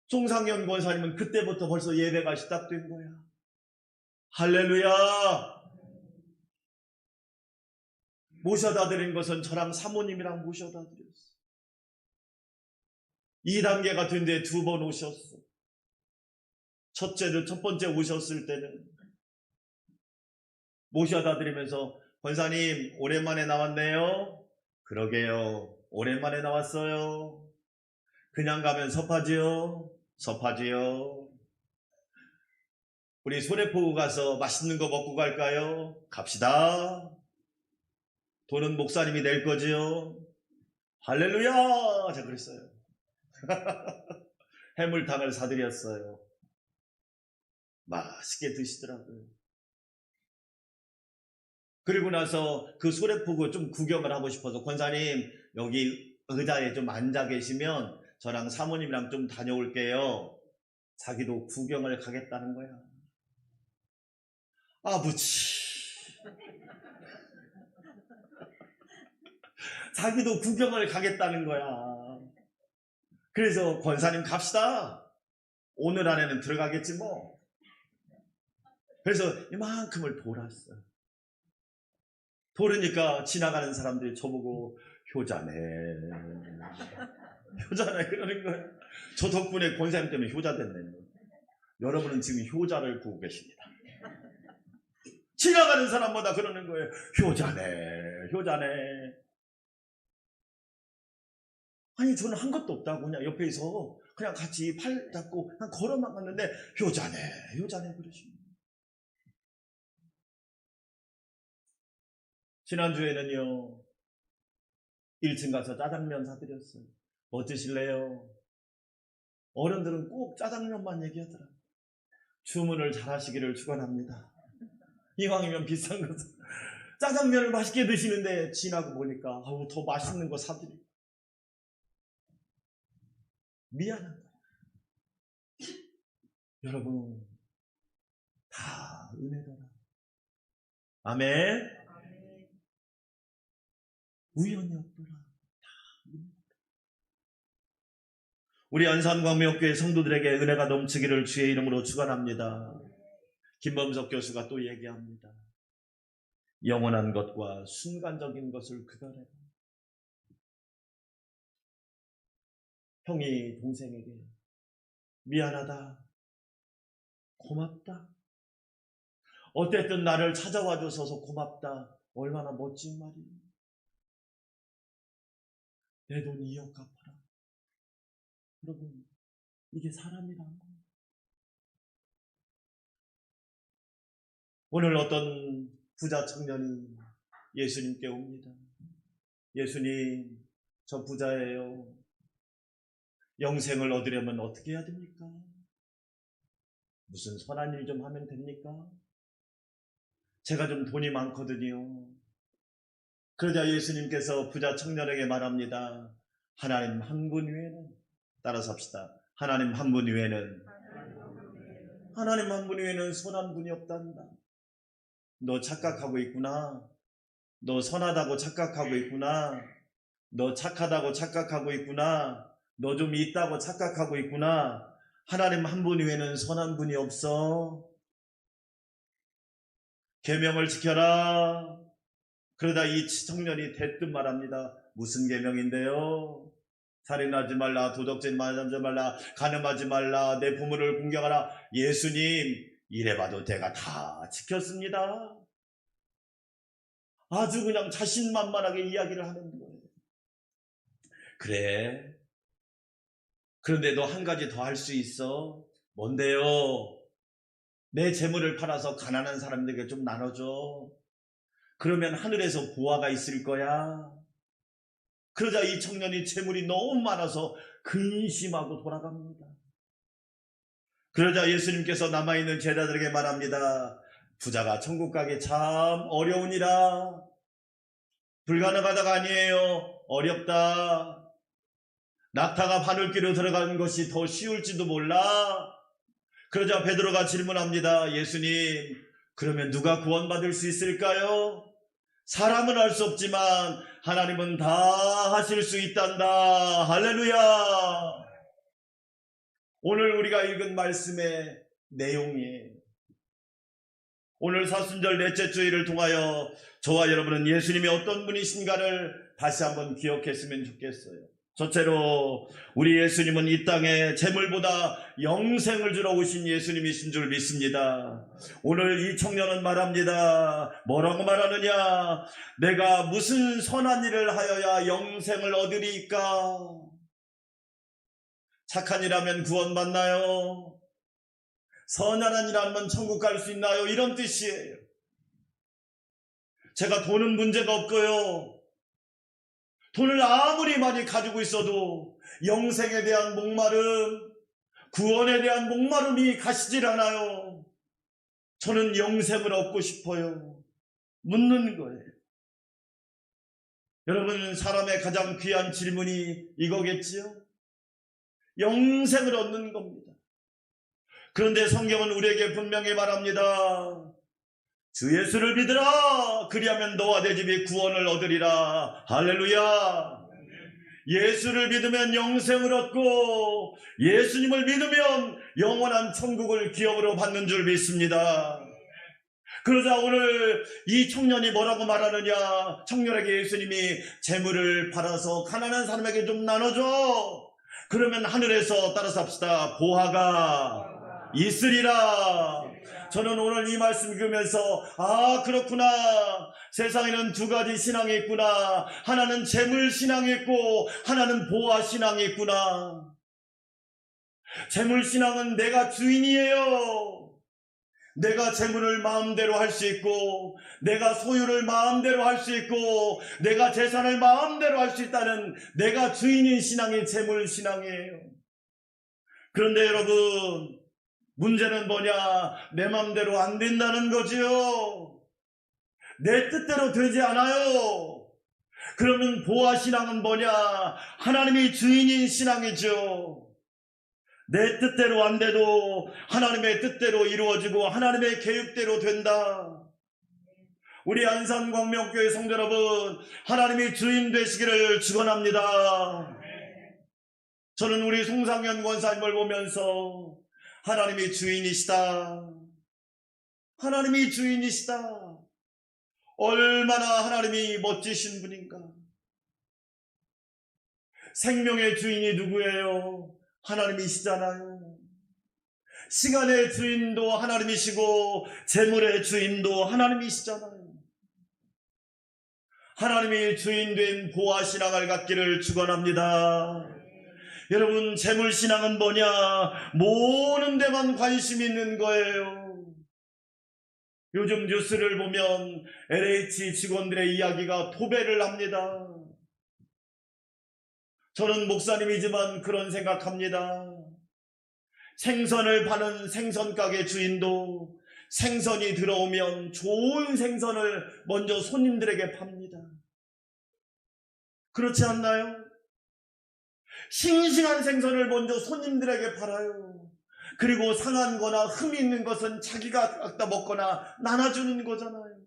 송상현 권사님은 그때부터 벌써 예배가 시작된 거야. 할렐루야. 모셔다 드린 것은 저랑 사모님이랑 모셔다 드렸어. 2단계가 된 뒤에 2번 오셨어. 첫 번째 오셨을 때는 모셔다 드리면서 권사님 오랜만에 나왔네요. 그러게요. 오랜만에 나왔어요. 그냥 가면 섭하지요. 섭하지요. 우리 소래포구 가서 맛있는 거 먹고 갈까요? 갑시다. 돈은 목사님이 낼 거지요. 할렐루야. 제가 그랬어요. 해물탕을 사드렸어요. 맛있게 드시더라고요. 그리고 나서 그 소래포구 좀 구경을 하고 싶어서 권사님 여기 의자에 좀 앉아 계시면 저랑 사모님이랑 좀 다녀올게요. 자기도 구경을 가겠다는 거야. 아버지. 자기도 구경을 가겠다는 거야. 그래서 권사님 갑시다. 오늘 안에는 들어가겠지 뭐. 그래서 이만큼을 돌았어. 돌으니까 지나가는 사람들이 저보고 효자네. 효자네 그러는 거야. 저 덕분에 권사님 때문에 효자 됐네. 여러분은 지금 효자를 구고 계십니다. 지나가는 사람마다 그러는 거예요. 효자네, 효자네. 아니 저는 한 것도 없다고 그냥 옆에서 그냥 같이 팔 잡고 그냥 걸어만 갔는데 효자네, 효자네 그러시네. 지난주에는요 1층 가서 짜장면 사드렸어요. 뭐 드실래요? 어른들은 꼭 짜장면만 얘기하더라. 주문을 잘 하시기를 축원합니다. 이왕이면 비싼 거 짜장면을 맛있게 드시는데 지나고 보니까 아우 더 맛있는 거 사드리고 미안한 거야. 여러분 다 은혜더라. 아멘. 우연이 없더라. 다 은혜더라. 우리 안산광명교회 성도들에게 은혜가 넘치기를 주의 이름으로 축원합니다. 김범석 교수가 또 얘기합니다. 영원한 것과 순간적인 것을 구별해라. 형이 동생에게 미안하다, 고맙다, 어쨌든 나를 찾아와줘서 고맙다, 얼마나 멋진 말이에요. 내 돈 2억 갚아라. 여러분 이게 사람이라는 거예요. 오늘 어떤 부자 청년이 예수님께 옵니다. 예수님, 저 부자예요. 영생을 얻으려면 어떻게 해야 됩니까? 무슨 선한 일 좀 하면 됩니까? 제가 좀 돈이 많거든요. 그러자 예수님께서 부자 청년에게 말합니다. 하나님 한 분 외에는, 따라서 합시다. 하나님 한 분 외에는, 하나님 한 분 외에는 선한 분이 없단다. 너 착각하고 있구나. 너 선하다고 착각하고 있구나. 너 착하다고 착각하고 있구나. 너 좀 있다고 착각하고 있구나. 하나님 한 분 외에는 선한 분이 없어. 계명을 지켜라. 그러다 이 청년이 대뜸 말합니다. 무슨 계명인데요? 살인하지 말라, 도덕질 하지 말라, 간음하지 말라, 내 부모를 공경하라. 예수님, 이래봐도 내가 다 지켰습니다. 아주 그냥 자신만만하게 이야기를 하는 거예요. 그래. 그런데 너 한 가지 더 할 수 있어. 뭔데요? 내 재물을 팔아서 가난한 사람들에게 좀 나눠줘. 그러면 하늘에서 보화가 있을 거야. 그러자 이 청년이 재물이 너무 많아서 근심하고 돌아갑니다. 그러자 예수님께서 남아있는 제자들에게 말합니다. 부자가 천국 가기 참 어려우니라. 불가능하다가 아니에요. 어렵다. 낙타가 바늘귀로 들어가는 것이 더 쉬울지도 몰라. 그러자 베드로가 질문합니다. 예수님, 그러면 누가 구원받을 수 있을까요? 사람은 알 수 없지만 하나님은 다 하실 수 있단다. 할렐루야. 오늘 우리가 읽은 말씀의 내용이에요. 오늘 사순절 넷째 주일을 통하여 저와 여러분은 예수님이 어떤 분이신가를 다시 한번 기억했으면 좋겠어요. 첫째로 우리 예수님은 이 땅에 재물보다 영생을 주러 오신 예수님이신 줄 믿습니다. 오늘 이 청년은 말합니다. 뭐라고 말하느냐? 내가 무슨 선한 일을 하여야 영생을 얻으리까? 착한 일하면 구원받나요? 선한 일하면 천국 갈 수 있나요? 이런 뜻이에요. 제가 돈은 문제가 없고요. 돈을 아무리 많이 가지고 있어도 영생에 대한 목마름, 구원에 대한 목마름이 가시질 않아요. 저는 영생을 얻고 싶어요. 묻는 거예요. 여러분, 사람의 가장 귀한 질문이 이거겠지요? 영생을 얻는 겁니다. 그런데 성경은 우리에게 분명히 말합니다. 주 예수를 믿으라. 그리하면 너와 내 집이 구원을 얻으리라. 할렐루야. 예수를 믿으면 영생을 얻고 예수님을 믿으면 영원한 천국을 기업으로 받는 줄 믿습니다. 그러자 오늘 이 청년이 뭐라고 말하느냐? 청년에게 예수님이 재물을 팔아서 가난한 사람에게 좀 나눠줘. 그러면 하늘에서 따라서 합시다. 보화가 있으리라. 저는 오늘 이 말씀 읽으면서 아, 그렇구나. 세상에는 두 가지 신앙이 있구나. 하나는 재물 신앙이 있고 하나는 보화 신앙이 있구나. 재물 신앙은 내가 주인이에요. 내가 재물을 마음대로 할 수 있고 내가 소유를 마음대로 할 수 있고 내가 재산을 마음대로 할 수 있다는 내가 주인인 신앙이 재물 신앙이에요. 그런데 여러분, 문제는 뭐냐? 내 마음대로 안 된다는 거지요. 내 뜻대로 되지 않아요. 그러면 보화 신앙은 뭐냐? 하나님이 주인인 신앙이죠. 내 뜻대로 안 돼도 하나님의 뜻대로 이루어지고 하나님의 계획대로 된다. 우리 안산광명교회 성도 여러분, 하나님이 주인 되시기를 축원합니다. 저는 우리 송상현 권사님을 보면서 하나님이 주인이시다. 하나님이 주인이시다. 얼마나 하나님이 멋지신 분인가. 생명의 주인이 누구예요? 하나님이시잖아요. 시간의 주인도 하나님이시고 재물의 주인도 하나님이시잖아요. 하나님이 주인된 보화신앙을 갖기를 축원합니다. 여러분, 재물신앙은 뭐냐? 모으는 데만 관심이 있는 거예요. 요즘 뉴스를 보면 LH 직원들의 이야기가 도배를 합니다. 저는 목사님이지만 그런 생각합니다. 생선을 파는 생선가게 주인도 생선이 들어오면 좋은 생선을 먼저 손님들에게 팝니다. 그렇지 않나요? 싱싱한 생선을 먼저 손님들에게 팔아요. 그리고 상한 거나 흠이 있는 것은 자기가 갖다 먹거나 나눠주는 거잖아요.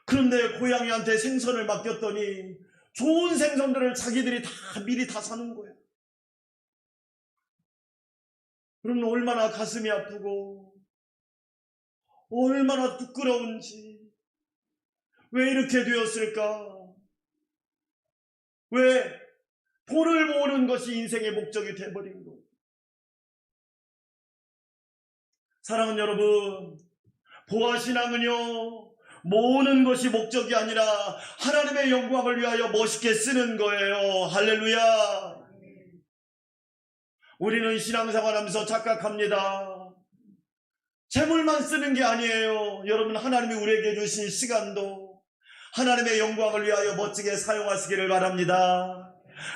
그런데 고양이한테 생선을 맡겼더니 좋은 생선들을 자기들이 다 미리 다 사는 거야. 그러면 얼마나 가슴이 아프고 얼마나 부끄러운지. 왜 이렇게 되었을까? 왜 돈을 모으는 것이 인생의 목적이 되어버린 거예요. 사랑하는 여러분, 보화신앙은요, 모으는 것이 목적이 아니라 하나님의 영광을 위하여 멋있게 쓰는 거예요. 할렐루야. 우리는 신앙생활하면서 착각합니다. 재물만 쓰는 게 아니에요. 여러분, 하나님이 우리에게 주신 시간도 하나님의 영광을 위하여 멋지게 사용하시기를 바랍니다.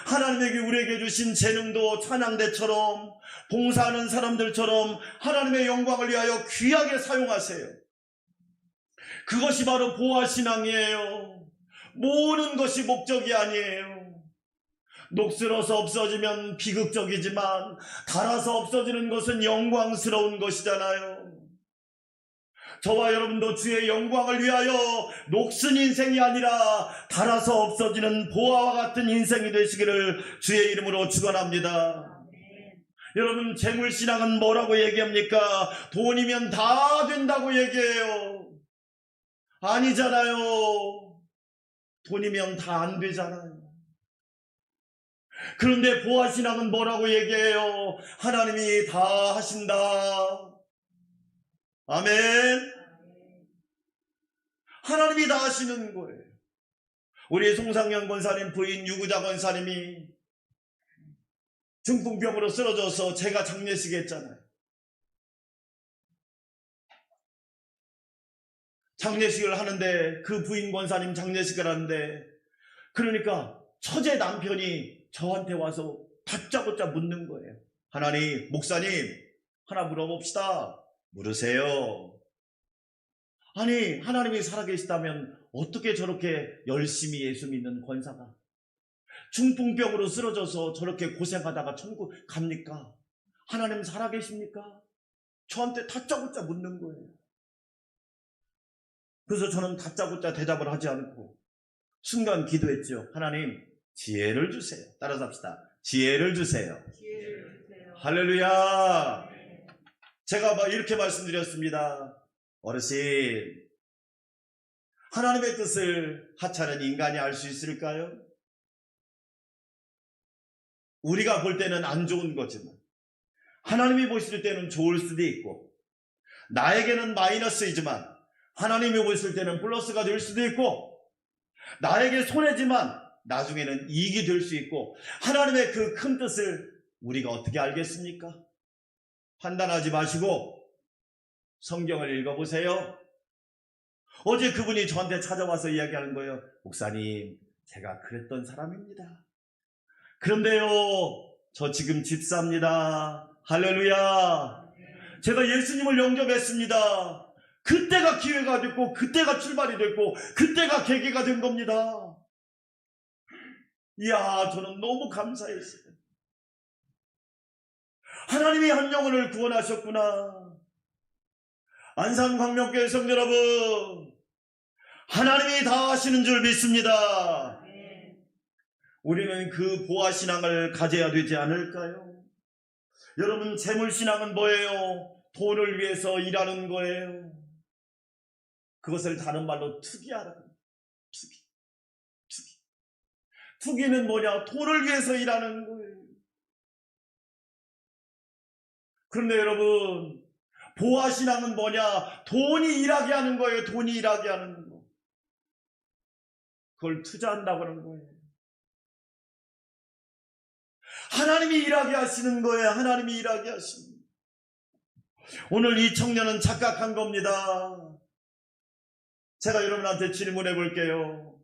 하나님에게 우리에게 주신 재능도 찬양대처럼 봉사하는 사람들처럼 하나님의 영광을 위하여 귀하게 사용하세요. 그것이 바로 보화신앙이에요. 모으는 것이 목적이 아니에요. 녹슬어서 없어지면 비극적이지만 닳아서 없어지는 것은 영광스러운 것이잖아요. 저와 여러분도 주의 영광을 위하여 녹슨 인생이 아니라 닳아서 없어지는 보화와 같은 인생이 되시기를 주의 이름으로 축원합니다. 여러분, 재물신앙은 뭐라고 얘기합니까? 돈이면 다 된다고 얘기해요. 아니잖아요. 돈이면 다 안 되잖아요. 그런데 보화신앙은 뭐라고 얘기해요? 하나님이 다 하신다. 아멘. 하나님이 다 하시는 거예요. 우리 송상현 권사님 부인 유구자 권사님이 중풍병으로 쓰러져서 제가 장례식 했잖아요. 장례식을 하는데, 그 부인 권사님 장례식을 하는데, 그러니까 처제 남편이 저한테 와서 다짜고짜 묻는 거예요. 하나님, 목사님, 하나 물어봅시다. 물으세요. 아니, 하나님이 살아계시다면 어떻게 저렇게 열심히 예수 믿는 권사가 중풍병으로 쓰러져서 저렇게 고생하다가 천국 갑니까? 하나님 살아계십니까? 저한테 다짜고짜 묻는 거예요. 그래서 저는 다짜고짜 대답을 하지 않고 순간 기도했죠. 하나님, 지혜를 주세요. 따라서 합시다. 지혜를 주세요. 지혜를 주세요. 할렐루야. 제가 이렇게 말씀드렸습니다. 어르신, 하나님의 뜻을 하찮은 인간이 알 수 있을까요? 우리가 볼 때는 안 좋은 거지만 하나님이 보실 때는 좋을 수도 있고, 나에게는 마이너스이지만 하나님이 보실 때는 플러스가 될 수도 있고, 나에게 손해지만 나중에는 이익이 될 수 있고, 하나님의 그 큰 뜻을 우리가 어떻게 알겠습니까? 판단하지 마시고 성경을 읽어보세요. 어제 그분이 저한테 찾아와서 이야기하는 거예요. 목사님, 제가 그랬던 사람입니다. 그런데요, 저 지금 집사입니다. 할렐루야. 제가 예수님을 영접했습니다. 그때가 기회가 됐고, 그때가 출발이 됐고, 그때가 계기가 된 겁니다. 이야, 저는 너무 감사했어요. 하나님이 한 영혼을 구원하셨구나. 안산광명교회 성도 여러분, 하나님이 다 하시는 줄 믿습니다. 우리는 그 보아신앙을 가져야 되지 않을까요? 여러분, 재물신앙은 뭐예요? 돈을 위해서 일하는 거예요. 그것을 다른 말로 투기하라는 거예요. 투기. 투기는 뭐냐? 돈을 위해서 일하는 거예요. 그런데 여러분, 보아신앙은 뭐냐? 돈이 일하게 하는 거예요. 돈이 일하게 하는 거. 그걸 투자한다고 하는 거예요. 하나님이 일하게 하시는 거예요. 하나님이 일하게 하시는 거예요. 오늘 이 청년은 착각한 겁니다. 제가 여러분한테 질문해 볼게요.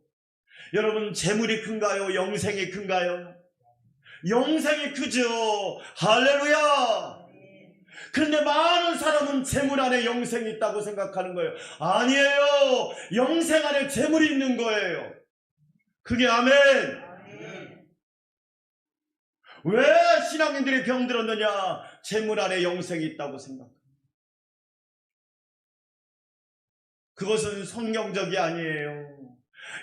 여러분, 재물이 큰가요? 영생이 큰가요? 영생이 크죠. 할렐루야. 그런데 많은 사람은 재물 안에 영생이 있다고 생각하는 거예요. 아니에요. 영생 안에 재물이 있는 거예요. 그게 아멘. 왜 신앙인들이 병들었느냐? 재물 안에 영생이 있다고 생각합니다. 그것은 성경적이 아니에요.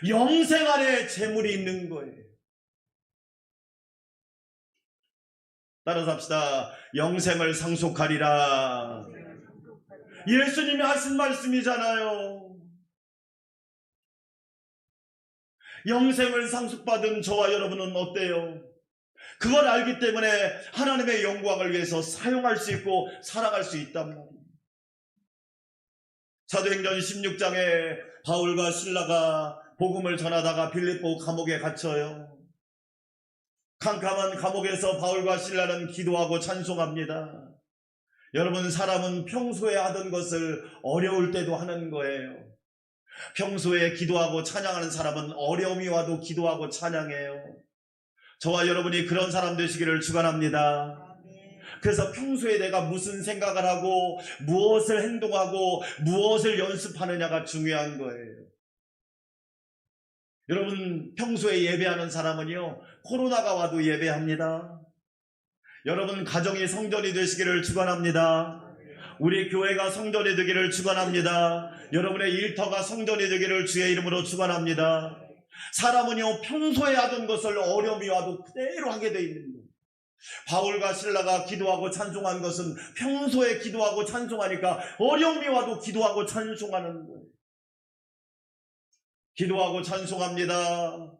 영생 안에 재물이 있는 거예요. 따라서 합시다. 영생을 상속하리라. 예수님이 하신 말씀이잖아요. 영생을 상속받은 저와 여러분은 어때요? 그걸 알기 때문에 하나님의 영광을 위해서 사용할 수 있고 살아갈 수 있단 말이에요. 사도행전 16장에 바울과 실라가 복음을 전하다가 빌립보 감옥에 갇혀요. 캄캄한 감옥에서 바울과 실라는 기도하고 찬송합니다. 여러분, 사람은 평소에 하던 것을 어려울 때도 하는 거예요. 평소에 기도하고 찬양하는 사람은 어려움이 와도 기도하고 찬양해요. 저와 여러분이 그런 사람 되시기를 축원합니다. 그래서 평소에 내가 무슨 생각을 하고 무엇을 행동하고 무엇을 연습하느냐가 중요한 거예요. 여러분, 평소에 예배하는 사람은요, 코로나가 와도 예배합니다. 여러분, 가정이 성전이 되시기를 축원합니다. 우리 교회가 성전이 되기를 축원합니다. 여러분의 일터가 성전이 되기를 주의 이름으로 축원합니다. 사람은요, 평소에 하던 것을 어려움이 와도 그대로 하게 돼 있는 거예요. 바울과 실라가 기도하고 찬송한 것은 평소에 기도하고 찬송하니까 어려움이 와도 기도하고 찬송하는 거예요. 기도하고 찬송합니다.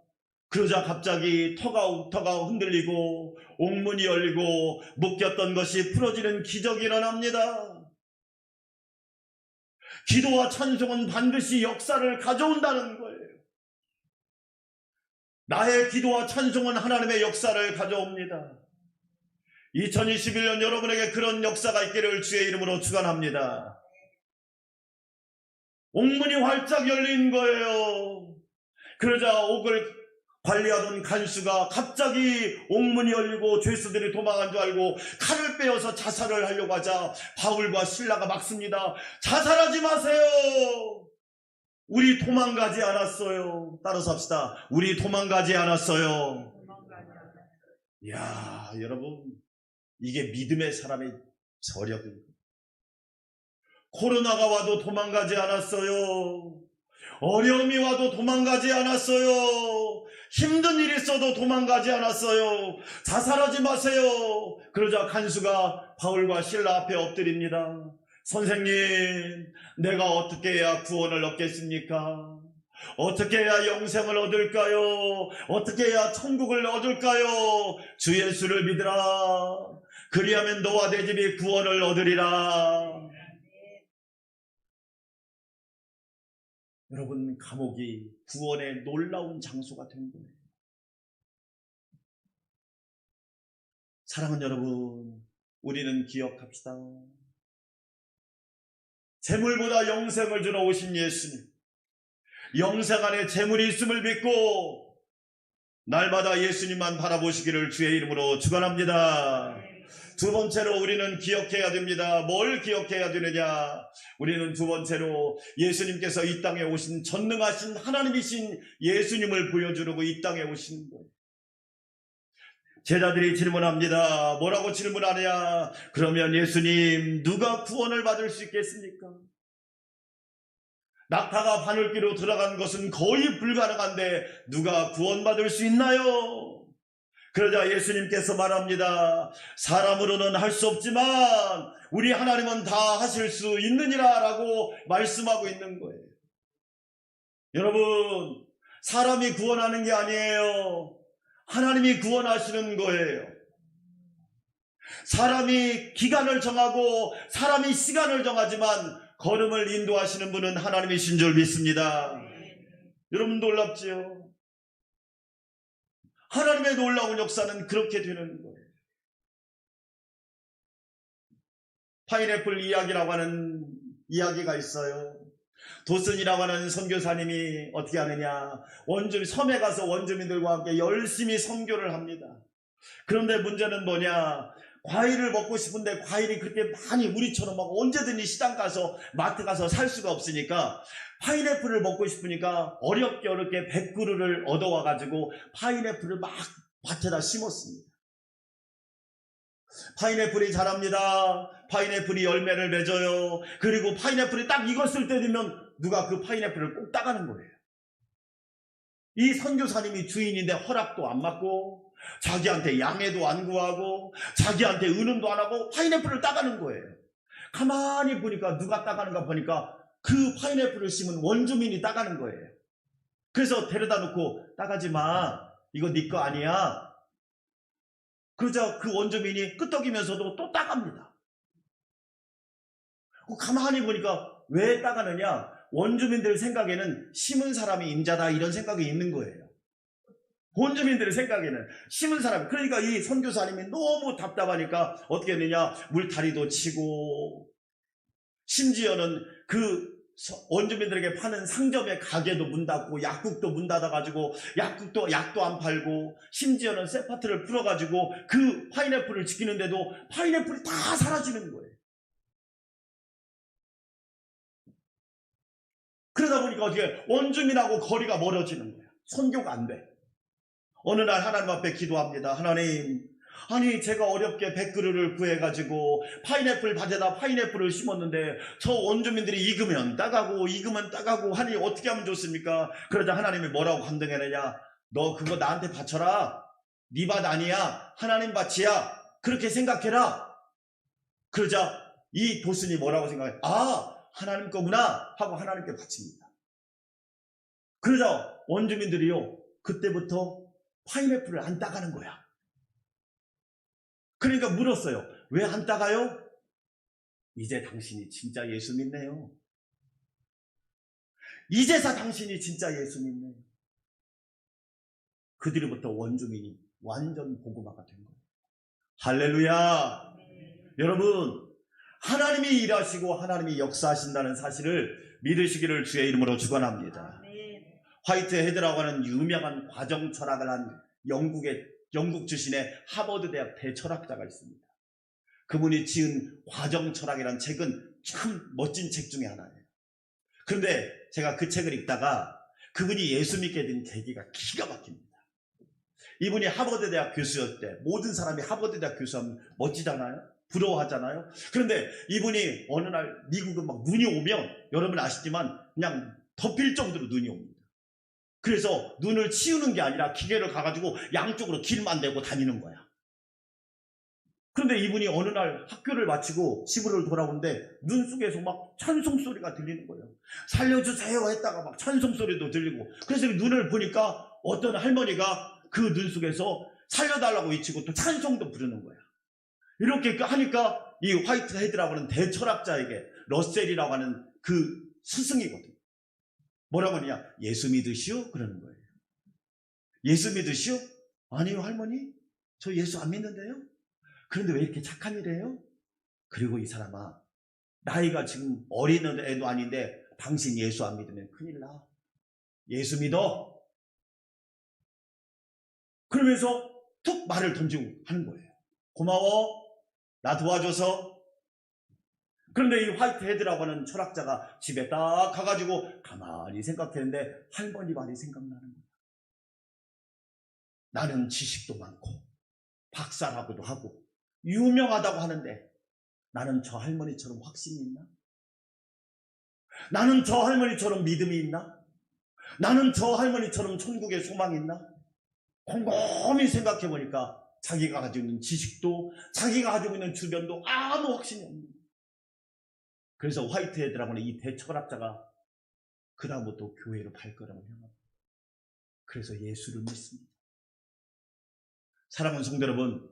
그러자 갑자기 터가 흔들리고 옥문이 열리고 묶였던 것이 풀어지는 기적이 일어납니다. 기도와 찬송은 반드시 역사를 가져온다는 거예요. 나의 기도와 찬송은 하나님의 역사를 가져옵니다. 2021년 여러분에게 그런 역사가 있기를 주의 이름으로 축원합니다. 옥문이 활짝 열린 거예요. 그러자 옥을 관리하던 간수가 갑자기 옥문이 열리고 죄수들이 도망한 줄 알고 칼을 빼어서 자살을 하려고 하자 바울과 실라가 막습니다. 자살하지 마세요. 우리 도망가지 않았어요. 따라서 합시다. 우리 도망가지 않았어요. 이야, 여러분, 이게 믿음의 사람의 저력입니다. 코로나가 와도 도망가지 않았어요. 어려움이 와도 도망가지 않았어요. 힘든 일이 있어도 도망가지 않았어요. 자살하지 마세요. 그러자 간수가 바울과 실라 앞에 엎드립니다. 선생님, 내가 어떻게 해야 구원을 얻겠습니까? 어떻게 해야 영생을 얻을까요? 어떻게 해야 천국을 얻을까요? 주 예수를 믿으라. 그리하면 너와 내 집이 구원을 얻으리라. 여러분, 감옥이 구원의 놀라운 장소가 된 거예요. 사랑하는 여러분, 우리는 기억합시다. 재물보다 영생을 주러 오신 예수님, 영생 안에 재물이 있음을 믿고 날마다 예수님만 바라보시기를 주의 이름으로 축원합니다. 두 번째로 우리는 기억해야 됩니다. 뭘 기억해야 되느냐? 우리는 두 번째로 예수님께서 이 땅에 오신 전능하신 하나님이신 예수님을 보여주려고 이 땅에 오신 거예요. 제자들이 질문합니다. 뭐라고 질문하냐? 그러면 예수님, 누가 구원을 받을 수 있겠습니까? 낙타가 바늘귀로 들어간 것은 거의 불가능한데 누가 구원받을 수 있나요? 그러자 예수님께서 말합니다. 사람으로는 할 수 없지만 우리 하나님은 다 하실 수 있느니라 라고 말씀하고 있는 거예요. 여러분, 사람이 구원하는 게 아니에요. 하나님이 구원하시는 거예요. 사람이 기간을 정하고 사람이 시간을 정하지만 걸음을 인도하시는 분은 하나님이신 줄 믿습니다. 여러분, 놀랍지요? 하나님의 놀라운 역사는 그렇게 되는 거예요. 파인애플 이야기라고 하는 이야기가 있어요. 도슨이라고 하는 선교사님이 어떻게 하느냐, 섬에 가서 원주민들과 함께 열심히 선교를 합니다. 그런데 문제는 뭐냐, 과일을 먹고 싶은데 과일이 그렇게 많이 우리처럼 막 언제든지 시장 가서 마트 가서 살 수가 없으니까 파인애플을 먹고 싶으니까 어렵게 100그루를 얻어와 가지고 파인애플을 막 밭에다 심었습니다. 파인애플이 자랍니다. 파인애플이 열매를 맺어요. 그리고 파인애플이 딱 익었을 때 되면 누가 그 파인애플을 꼭 따가는 거예요. 이 선교사님이 주인인데 허락도 안 받고 자기한테 양해도 안 구하고 자기한테 은음도 안 하고 파인애플을 따가는 거예요. 가만히 보니까 누가 따가는가 보니까 그 파인애플을 심은 원주민이 따가는 거예요. 그래서 데려다 놓고 따가지 마. 이거 네 거 아니야. 그러자 그 원주민이 끄떡이면서도 또 따갑니다. 가만히 보니까 왜 따가느냐? 원주민들 생각에는 심은 사람이 임자다 이런 생각이 있는 거예요. 원주민들의 생각에는 심은 사람. 그러니까 이 선교사님이 너무 답답하니까 어떻게 했느냐? 물타리도 치고 심지어는 그 원주민들에게 파는 상점의 가게도 문 닫고 약국도 문 닫아가지고 약도 안 팔고 심지어는 세파트를 풀어가지고 그 파인애플을 지키는데도 파인애플이 다 사라지는 거예요. 그러다 보니까 어떻게 원주민하고 거리가 멀어지는 거예요. 선교가 안 돼. 어느 날 하나님 앞에 기도합니다. 하나님, 아니 제가 어렵게 100그루를 구해가지고 파인애플 밭에다 파인애플을 심었는데 저 원주민들이 익으면 따가고 하니 어떻게 하면 좋습니까? 그러자 하나님이 뭐라고 감동해내냐? 너 그거 나한테 바쳐라. 네 밭 아니야. 하나님 밭이야. 그렇게 생각해라. 그러자 이 도슨이 뭐라고 생각해? 아, 하나님 거구나 하고 하나님께 바칩니다. 그러자 원주민들이요, 그때부터 파인애플을 안 따가는 거야. 그러니까 물었어요. 왜 안 따가요? 이제 당신이 진짜 예수 믿네요. 이제서 당신이 진짜 예수 믿네요. 그 뒤로부터 원주민이 완전 복음화가 된 거예요. 할렐루야. 여러분, 하나님이 일하시고 하나님이 역사하신다는 사실을 믿으시기를 주의 이름으로 축원합니다. 화이트 헤드라고 하는 유명한 과정 철학을 한 영국 출신의 하버드 대학 대철학자가 있습니다. 그분이 지은 과정 철학이라는 책은 참 멋진 책 중에 하나예요. 그런데 제가 그 책을 읽다가 그분이 예수 믿게 된 계기가 기가 막힙니다. 이분이 하버드 대학 교수였을 때, 모든 사람이 하버드 대학 교수하면 멋지잖아요? 부러워하잖아요? 그런데 이분이 어느 날 미국은 막 눈이 오면, 여러분 아시지만 그냥 덮일 정도로 눈이 옵니다. 그래서 눈을 치우는 게 아니라 기계를 가가지고 양쪽으로 길만 대고 다니는 거야. 그런데 이분이 어느 날 학교를 마치고 집으로 돌아오는데 눈 속에서 막 찬송 소리가 들리는 거예요. 살려주세요 했다가 막 찬송 소리도 들리고, 그래서 눈을 보니까 어떤 할머니가 그 눈 속에서 살려달라고 외치고 또 찬송도 부르는 거야. 이렇게 하니까 이 화이트 헤드라고 하는 대철학자에게, 러셀이라고 하는 그 스승이거든, 뭐라고 하느냐, 예수 믿으시오? 그러는 거예요. 예수 믿으시오? 아니요 할머니, 저 예수 안 믿는데요. 그런데 왜 이렇게 착한 일 해요? 그리고 이 사람아, 나이가 지금 어린 애도 아닌데 당신 예수 안 믿으면 큰일 나. 예수 믿어. 그러면서 툭 말을 던지고 하는 거예요. 고마워, 나 도와줘서. 그런데 이 화이트 헤드라고 하는 철학자가 집에 딱 가가지고 가만히 생각했는데 할머니 말이 생각나는 거예요. 나는 지식도 많고 박사라고도 하고 유명하다고 하는데 나는 저 할머니처럼 확신이 있나? 나는 저 할머니처럼 믿음이 있나? 나는 저 할머니처럼 천국에 소망이 있나? 곰곰이 생각해 보니까 자기가 가지고 있는 지식도, 자기가 가지고 있는 주변도 아무 확신이 없는 거예요. 그래서 화이트 헤드라고 하는 이 대철학자가 그 다음부터 교회로 발걸음을 향합니다. 그래서 예수를 믿습니다. 사랑하는 성도 여러분,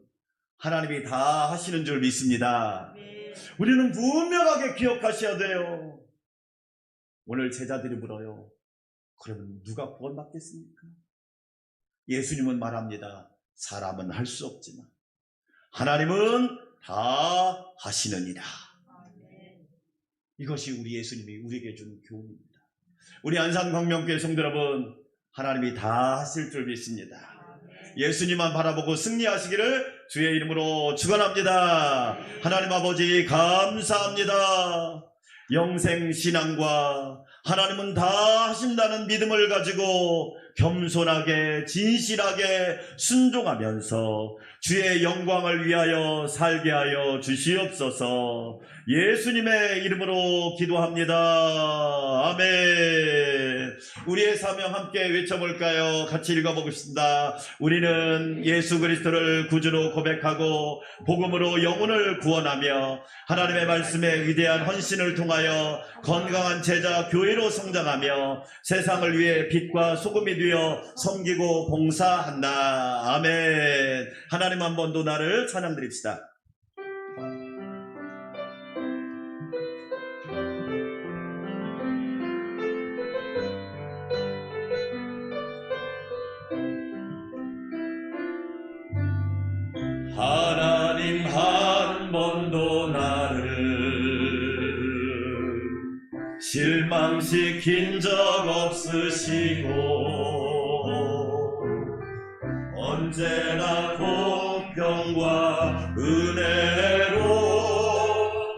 하나님이 다 하시는 줄 믿습니다. 우리는 분명하게 기억하셔야 돼요. 오늘 제자들이 물어요. 그러면 누가 구원받겠습니까? 예수님은 말합니다. 사람은 할 수 없지만 하나님은 다 하시느니라. 이것이 우리 예수님이 우리에게 준 교훈입니다. 우리 안산광명교회 성도 여러분, 하나님이 다 하실 줄 믿습니다. 예수님만 바라보고 승리하시기를 주의 이름으로 축원합니다. 하나님 아버지 감사합니다. 영생신앙과 하나님은 다 하신다는 믿음을 가지고 겸손하게 진실하게 순종하면서 주의 영광을 위하여 살게 하여 주시옵소서. 예수님의 이름으로 기도합니다. 아멘. 우리의 사명 함께 외쳐볼까요? 같이 읽어보겠습니다. 우리는 예수 그리스도를 구주로 고백하고 복음으로 영혼을 구원하며 하나님의 말씀에 위대한 헌신을 통하여 건강한 제자 교회로 성장하며 세상을 위해 빛과 소금이 되어 섬기고 봉사한다. 아멘. 하나님 한 번 더 나를 찬양드립시다. 하나님 한 번도 나를 실망시킨 적 없으시고 언제나 공평과 은혜로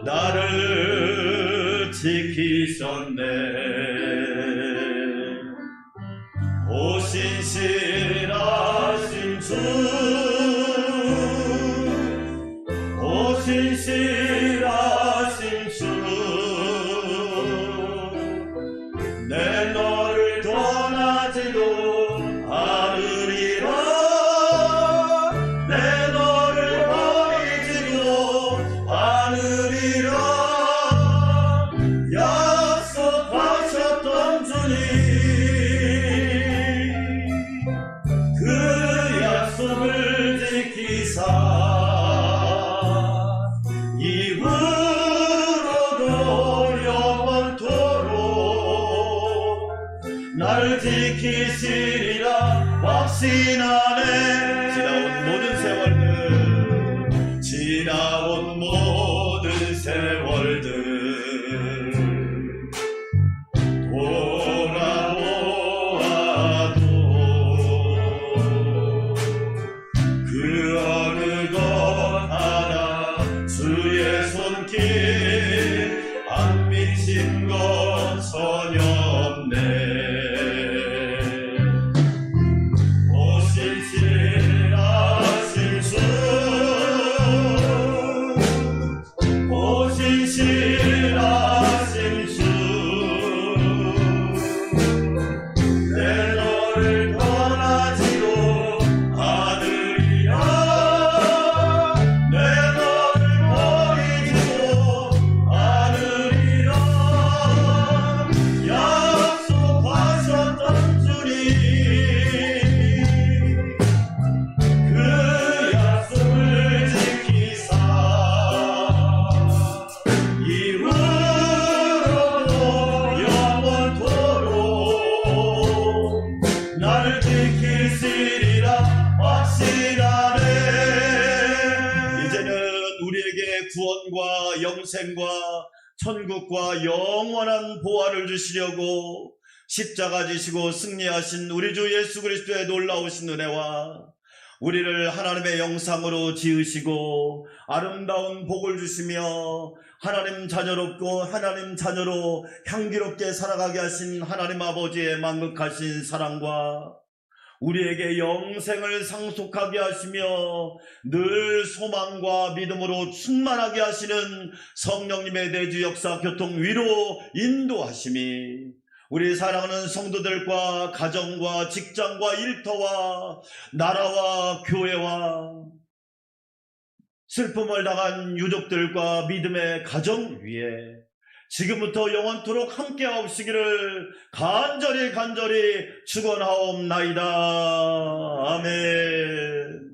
나를 지키셨네. 오신실하신 주, 오신실하신 주, 내 너를 떠나지도 않으리라. 내 너를 버리지도 않으리라. 약속하셨던 주님, 그 약속을 지키사 이후로도 영원토록 나를 지키시리라 확신하네. 지나온 모든 세월들 돌아보아 영생과 천국과 영원한 보화를 주시려고 십자가 지시고 승리하신 우리 주 예수 그리스도의 놀라우신 은혜와 우리를 하나님의 영상으로 지으시고 아름다운 복을 주시며 하나님 자녀롭고 하나님 자녀로 향기롭게 살아가게 하신 하나님 아버지의 만극하신 사랑과 우리에게 영생을 상속하게 하시며 늘 소망과 믿음으로 충만하게 하시는 성령님의 내주 역사 교통 위로 인도하심이 우리 사랑하는 성도들과 가정과 직장과 일터와 나라와 교회와 슬픔을 당한 유족들과 믿음의 가정 위에 지금부터 영원토록 함께하옵시기를 간절히 축원하옵나이다. 아멘.